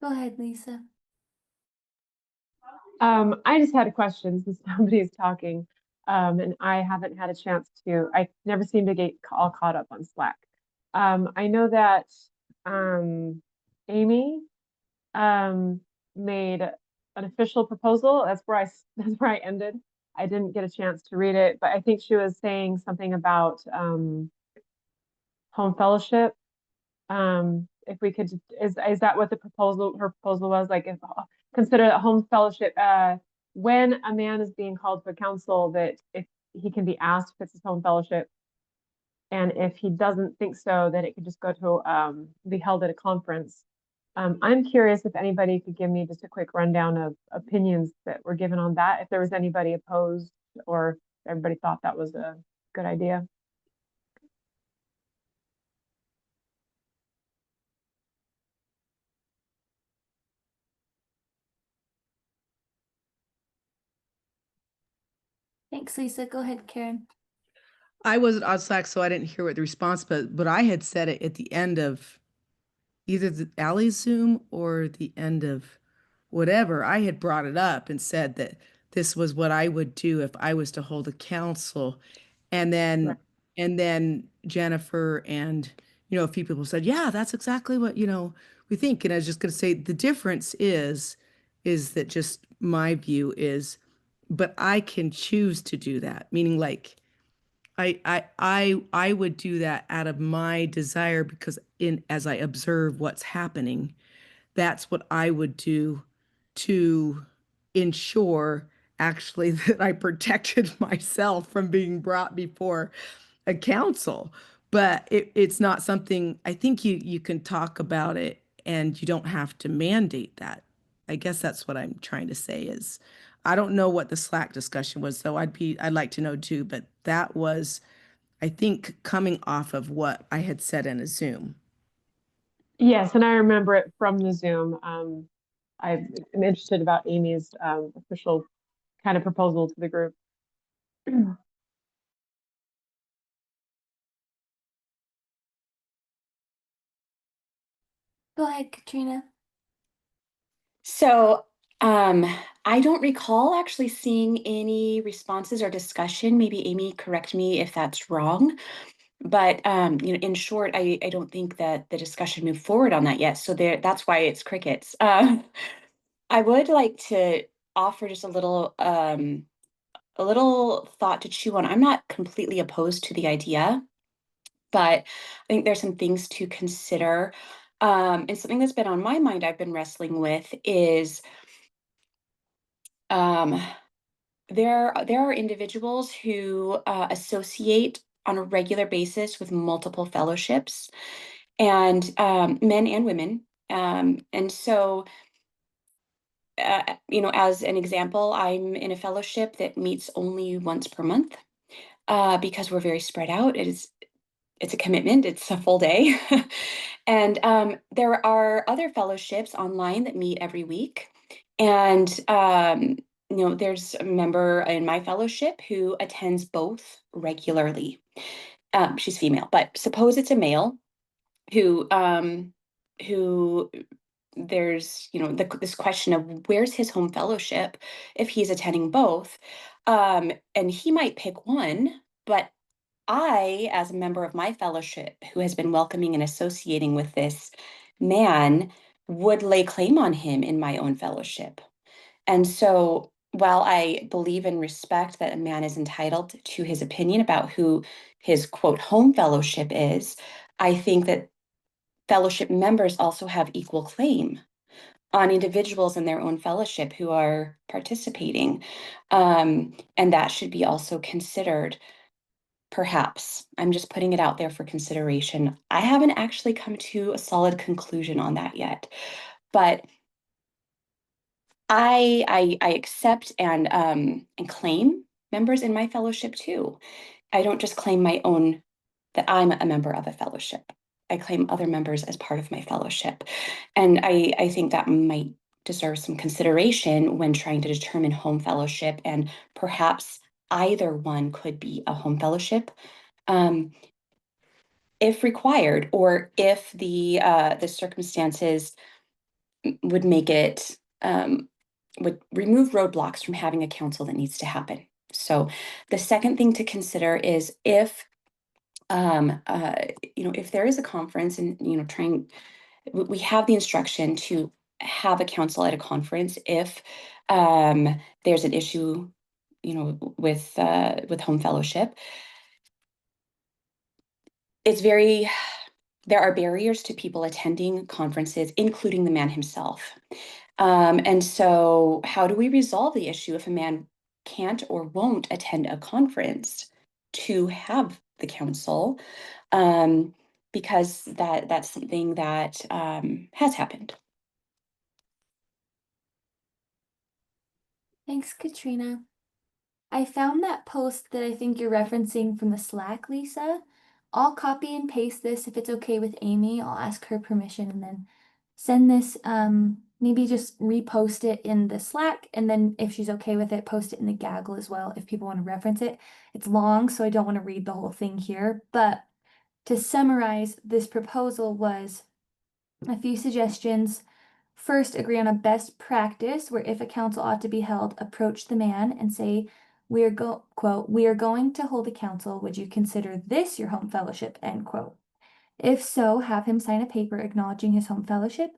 Go ahead, Lisa. I just had a question since nobody's talking, and I haven't had a chance to. I never seem to get all caught up on Slack. I know that Amy made an official proposal. That's where I ended. I didn't get a chance to read it, but I think she was saying something about home fellowship. If we could, is that what her proposal was? Like, if consider a home fellowship, when a man is being called to a council, that if he can be asked if it's his home fellowship, and if he doesn't think so, then it could just go to be held at a conference. I'm curious if anybody could give me just a quick rundown of opinions that were given on that, if there was anybody opposed or if everybody thought that was a good idea. Thanks, Lisa. Go ahead, Karen. I wasn't on Slack, so I didn't hear what the response, but I had said it at the end of either the Allie's Zoom or the end of whatever. I had brought it up and said that this was what I would do if I was to hold a council. And then Right. and then Jennifer and a few people said, yeah, that's exactly what we think. And I was just going to say the difference is that just my view is, but I can choose to do that, meaning like I would do that out of my desire because as I observe what's happening, that's what I would do to ensure actually that I protected myself from being brought before a council. But it's not something, I think you can talk about it and you don't have to mandate that. I guess that's what I'm trying to say is I don't know what the Slack discussion was, though I'd like to know too, but that was, I think, coming off of what I had said in a Zoom. Yes, and I remember it from the Zoom. I'm interested about Amy's official kind of proposal to the group. Go ahead, Katrina. So, I don't recall actually seeing any responses or discussion. Maybe Amy, correct me if that's wrong. But in short, I don't think that the discussion moved forward on that yet. So that's why it's crickets. I would like to offer just a little thought to chew on. I'm not completely opposed to the idea, but I think there's some things to consider. And something that's been on my mind, I've been wrestling with is there are individuals who associate on a regular basis with multiple fellowships, and men and women. And so, as an example, I'm in a fellowship that meets only once per month because we're very spread out. It's a commitment. It's a full day. And there are other fellowships online that meet every week. And there's a member in my fellowship who attends both regularly. She's female, but suppose it's a male who there's this question of where's his home fellowship if he's attending both, and he might pick one, but I, as a member of my fellowship who has been welcoming and associating with this man, would lay claim on him in my own fellowship. And so while I believe and respect that a man is entitled to his opinion about who his quote home fellowship is, I think that fellowship members also have equal claim on individuals in their own fellowship who are participating. And that should be also considered. Perhaps. I'm just putting it out there for consideration. I haven't actually come to a solid conclusion on that yet, but I accept and claim members in my fellowship too. I don't just claim my own, that I'm a member of a fellowship. I claim other members as part of my fellowship. And I think that might deserve some consideration when trying to determine home fellowship, and perhaps either one could be a home fellowship, if required, or if the circumstances would make it, would remove roadblocks from having a council that needs to happen. So the second thing to consider is if if there is a conference and we have the instruction to have a council at a conference if there's an issue with home fellowship. There are barriers to people attending conferences, including the man himself. And so how do we resolve the issue if a man can't or won't attend a conference to have the council? Because that's something that has happened. Thanks, Katrina. I found that post that I think you're referencing from the Slack, Lisa. I'll copy and paste this if it's okay with Amy. I'll ask her permission and then send this, maybe just repost it in the Slack, and then if she's okay with it, post it in the Gaggle as well if people want to reference it. It's long, so I don't want to read the whole thing here, but to summarize, this proposal was a few suggestions. First, agree on a best practice where if a council ought to be held, approach the man and say, we are going to hold a council. Would you consider this your home fellowship? End quote. If so, have him sign a paper acknowledging his home fellowship.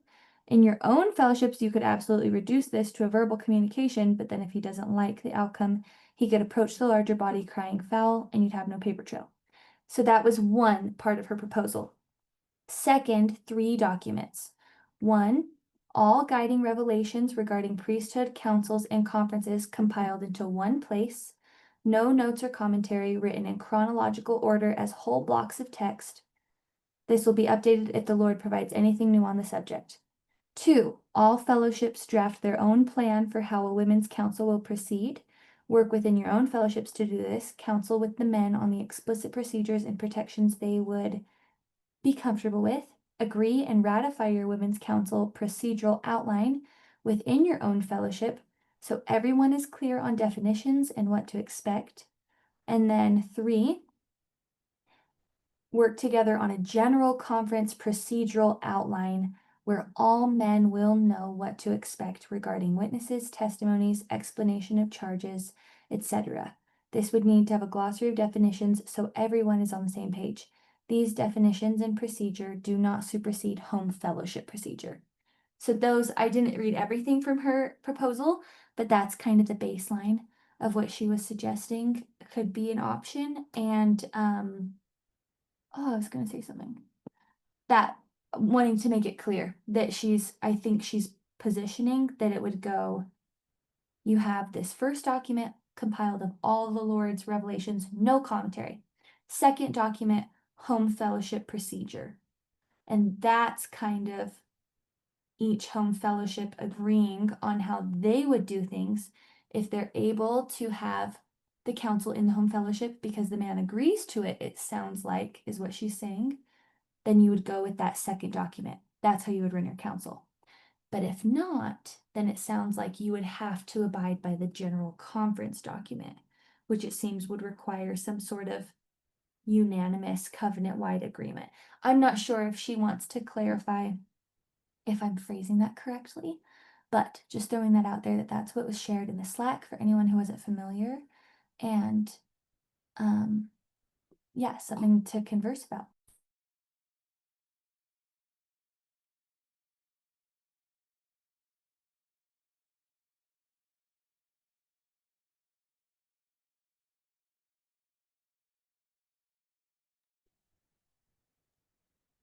In your own fellowships, you could absolutely reduce this to a verbal communication, but then if he doesn't like the outcome, he could approach the larger body crying foul, and you'd have no paper trail. So that was one part of her proposal. Second, 3 documents. 1, all guiding revelations regarding priesthood, councils, and conferences compiled into one place. No notes or commentary, written in chronological order as whole blocks of text. This will be updated if the Lord provides anything new on the subject. 2, all fellowships draft their own plan for how a women's council will proceed. Work within your own fellowships to do this. Counsel with the men on the explicit procedures and protections they would be comfortable with. Agree and ratify your women's council procedural outline within your own fellowship so everyone is clear on definitions and what to expect. And then 3, work together on a general conference procedural outline where all men will know what to expect regarding witnesses, testimonies, explanation of charges, etc. This would need to have a glossary of definitions so everyone is on the same page. These definitions and procedure do not supersede home fellowship procedure. So those, I didn't read everything from her proposal, but that's kind of the baseline of what she was suggesting could be an option. And I was going to say something. That wanting to make it clear that I think she's positioning that it would go, you have this first document compiled of all the Lord's revelations, no commentary. Second document, home fellowship procedure. And that's kind of each home fellowship agreeing on how they would do things if they're able to have the council in the home fellowship because the man agrees to it, it sounds like, is what she's saying. Then you would go with that second document. That's how you would run your council. But if not, then then it sounds like you would have to abide by the general conference document, which it seems would require some sort of unanimous covenant-wide agreement. I'm not sure if she wants to clarify if I'm phrasing that correctly, but just throwing that out there that that's what was shared in the Slack for anyone who wasn't familiar. And yeah, something to converse about.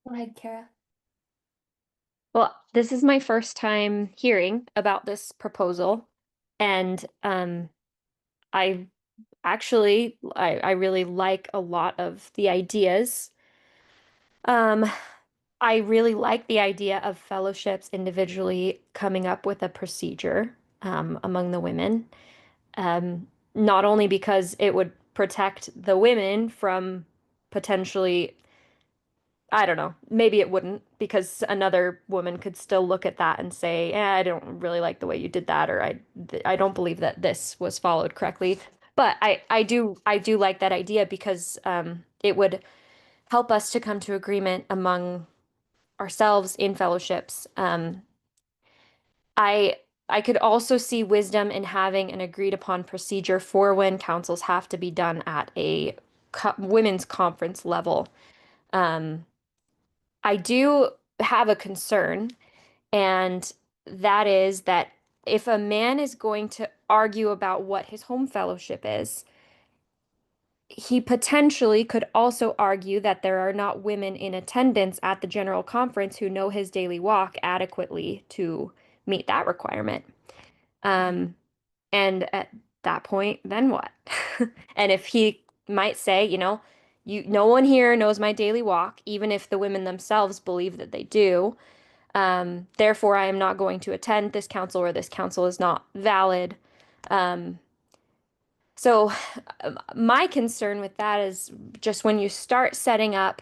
Go ahead, Kara. Well, this is my first time hearing about this proposal, and I I really like a lot of the ideas. I really like the idea of fellowships individually coming up with a procedure among the women. Not only because it would protect the women from potentially, I don't know, maybe it wouldn't, because another woman could still look at that and say, I don't really like the way you did that, or I don't believe that this was followed correctly. But I do like that idea because it would help us to come to agreement among ourselves in fellowships. I I could also see wisdom in having an agreed upon procedure for when councils have to be done at a women's conference level. Um, I do have a concern, and that is that if a man is going to argue about what his home fellowship is, he potentially could also argue that there are not women in attendance at the general conference who know his daily walk adequately to meet that requirement. And at that point, then what? And if he might say, no one here knows my daily walk, even if the women themselves believe that they do. Therefore, I am not going to attend this council, or this council is not valid. So my concern with that is just when you start setting up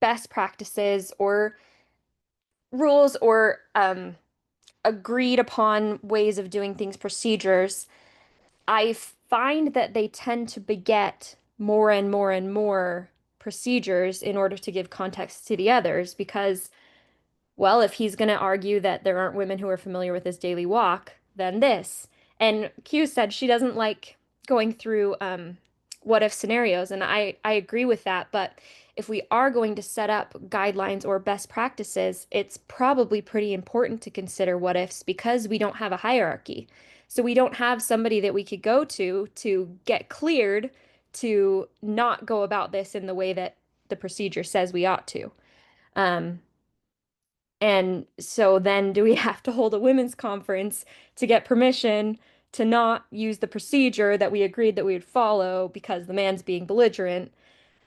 best practices or rules or agreed upon ways of doing things, procedures, I find that they tend to beget more and more and more procedures in order to give context to the others because, well, if he's going to argue that there aren't women who are familiar with his daily walk, then this. And Q said she doesn't like going through what if scenarios, and I agree with that. But if we are going to set up guidelines or best practices, it's probably pretty important to consider what ifs because we don't have a hierarchy. So we don't have somebody that we could go to get cleared to not go about this in the way that the procedure says we ought to. And so then do we have to hold a women's conference to get permission to not use the procedure that we agreed that we would follow because the man's being belligerent?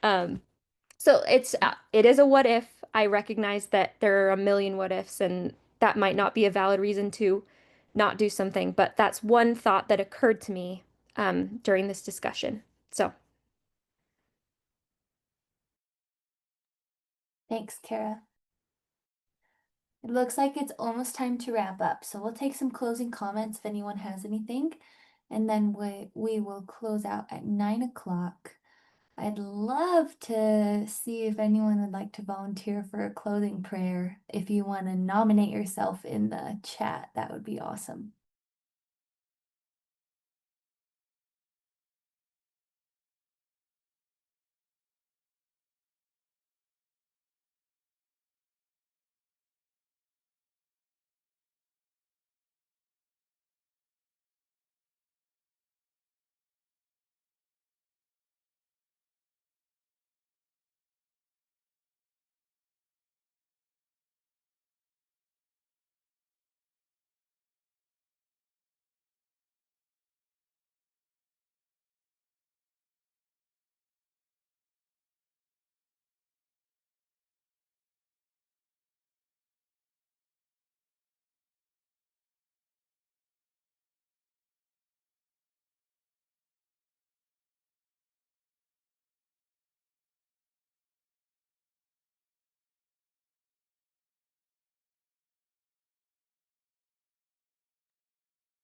So it is a what if. I recognize that there are a million what ifs, and that might not be a valid reason to not do something, but that's one thought that occurred to me during this discussion. So Thanks, Kara. It looks like it's almost time to wrap up, so we'll take some closing comments if anyone has anything, and then we will close out at 9 o'clock. I'd love to see if anyone would like to volunteer for a closing prayer. If you want to nominate yourself in the chat, that would be awesome.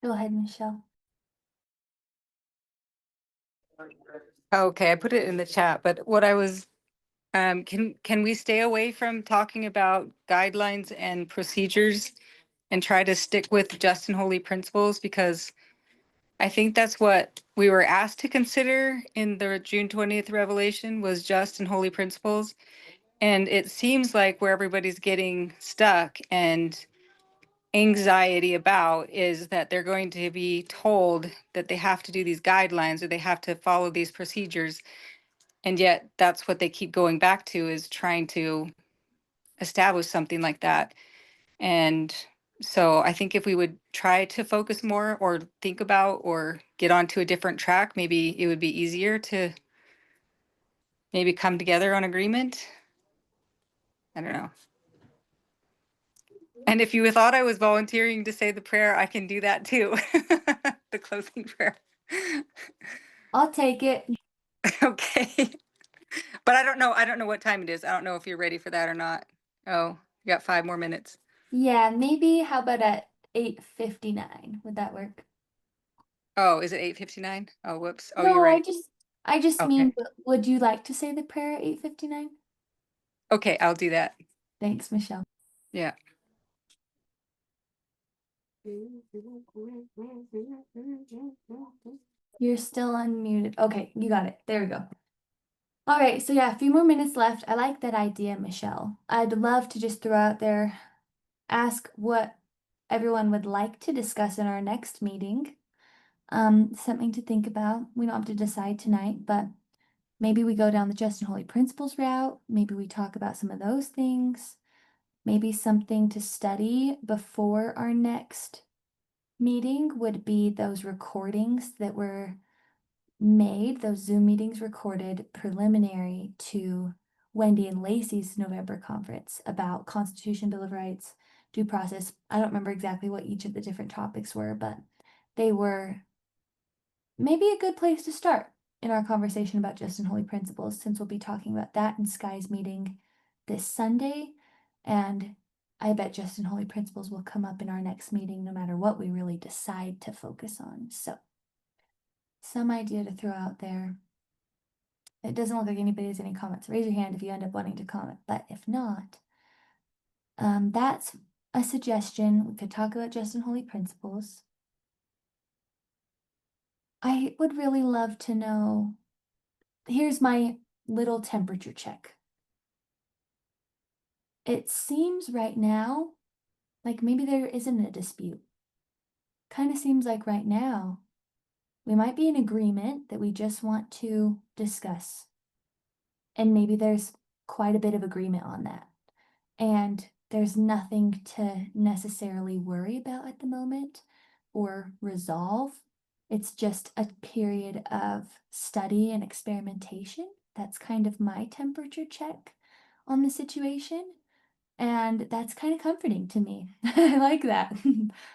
Go ahead, Michelle. Okay, I put it in the chat, but what I was, can we stay away from talking about guidelines and procedures and try to stick with just and holy principles? Because I think that's what we were asked to consider in the June 20th revelation, was just and holy principles. And it seems like where everybody's getting stuck and anxiety about is that they're going to be told that they have to do these guidelines or they have to follow these procedures. And yet that's what they keep going back to, is trying to establish something like that. And so I think if we would try to focus more or think about or get onto a different track, maybe it would be easier to maybe come together on agreement. I don't know. And if you thought I was volunteering to say the prayer, I can do that too. The closing prayer. I'll take it. Okay. But I don't know what time it is. I don't know if you're ready for that or not. Oh, you got 5 more minutes. Yeah, maybe how about at 8:59? Would that work? Oh, is it 8:59? Oh, whoops. Oh, No, you're right. I just Okay. mean, would you like to say the prayer at 8:59? Okay, I'll do that. Thanks, Michelle. Yeah. You're still unmuted. Okay, you got it. There we go. All right, so yeah, a few more minutes left. I like that idea, Michelle. I'd love to just throw out there, ask what everyone would like to discuss in our next meeting. Something to think about. We don't have to decide tonight, but maybe we go down the Just and Holy Principles route. Maybe we talk about some of those things. Maybe something to study before our next meeting would be those recordings that were made, those Zoom meetings recorded preliminary to Wendy and Lacey's November conference about Constitution, Bill of Rights, due process. I don't remember exactly what each of the different topics were, but they were maybe a good place to start in our conversation about just and holy principles, since we'll be talking about that in Sky's meeting this Sunday. And I bet just and holy principles will come up in our next meeting no matter what we really decide to focus on. So, some idea to throw out there. It doesn't look like anybody has any comments. Raise your hand if you end up wanting to comment, but if not, that's a suggestion. We could talk about just and holy principles. I would really love to know. Here's my little temperature check. It seems right now like maybe there isn't a dispute. Kind of seems like right now we might be in agreement that we just want to discuss. And maybe there's quite a bit of agreement on that. And there's nothing to necessarily worry about at the moment or resolve. It's just a period of study and experimentation. That's kind of my temperature check on the situation. And that's kind of comforting to me. I like that.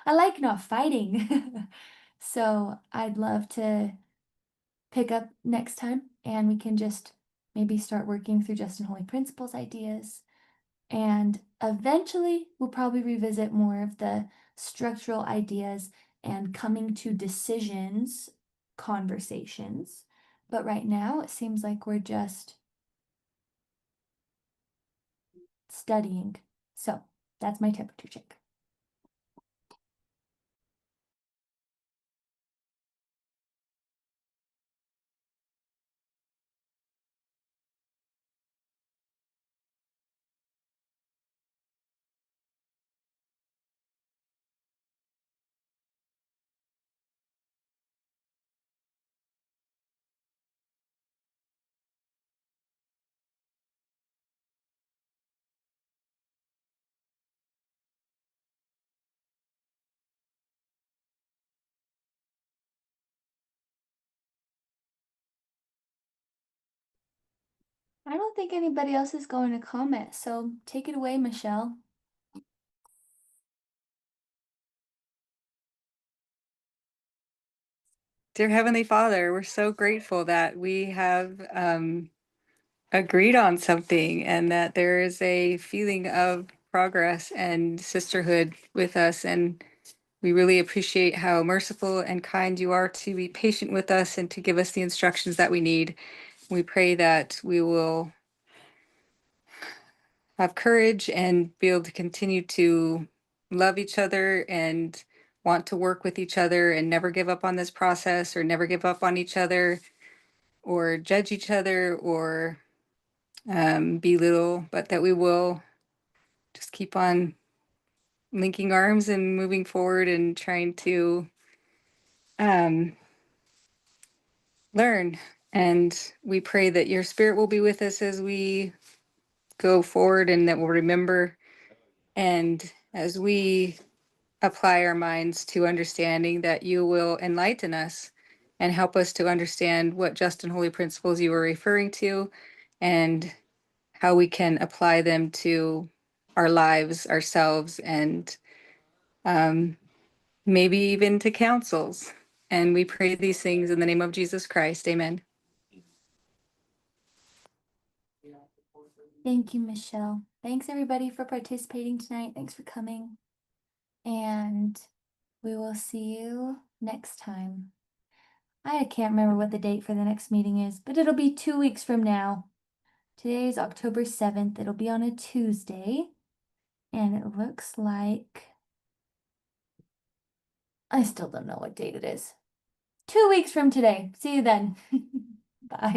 I like not fighting. So I'd love to pick up next time and we can just maybe start working through Just and Holy Principles ideas. And eventually, we'll probably revisit more of the structural ideas and coming to decisions conversations. But right now, it seems like we're just studying. So that's my temperature check. I don't think anybody else is going to comment, so take it away, Michelle. Dear Heavenly Father, we're so grateful that we have agreed on something and that there is a feeling of progress and sisterhood with us. And we really appreciate how merciful and kind you are to be patient with us and to give us the instructions that we need. We pray that we will have courage and be able to continue to love each other and want to work with each other and never give up on this process or never give up on each other or judge each other or belittle, but that we will just keep on linking arms and moving forward and trying to learn. And we pray that your spirit will be with us as we go forward and that we'll remember. And as we apply our minds to understanding, that you will enlighten us and help us to understand what just and holy principles you were referring to and how we can apply them to our lives, ourselves, and maybe even to councils. And we pray these things in the name of Jesus Christ. Amen. Thank you, Michelle. Thanks everybody for participating tonight. Thanks for coming. And we will see you next time. I can't remember what the date for the next meeting is, but it'll be 2 weeks from now. Today is October 7th. It'll be on a Tuesday. And it looks like I still don't know what date it is. 2 weeks from today. See you then. Bye.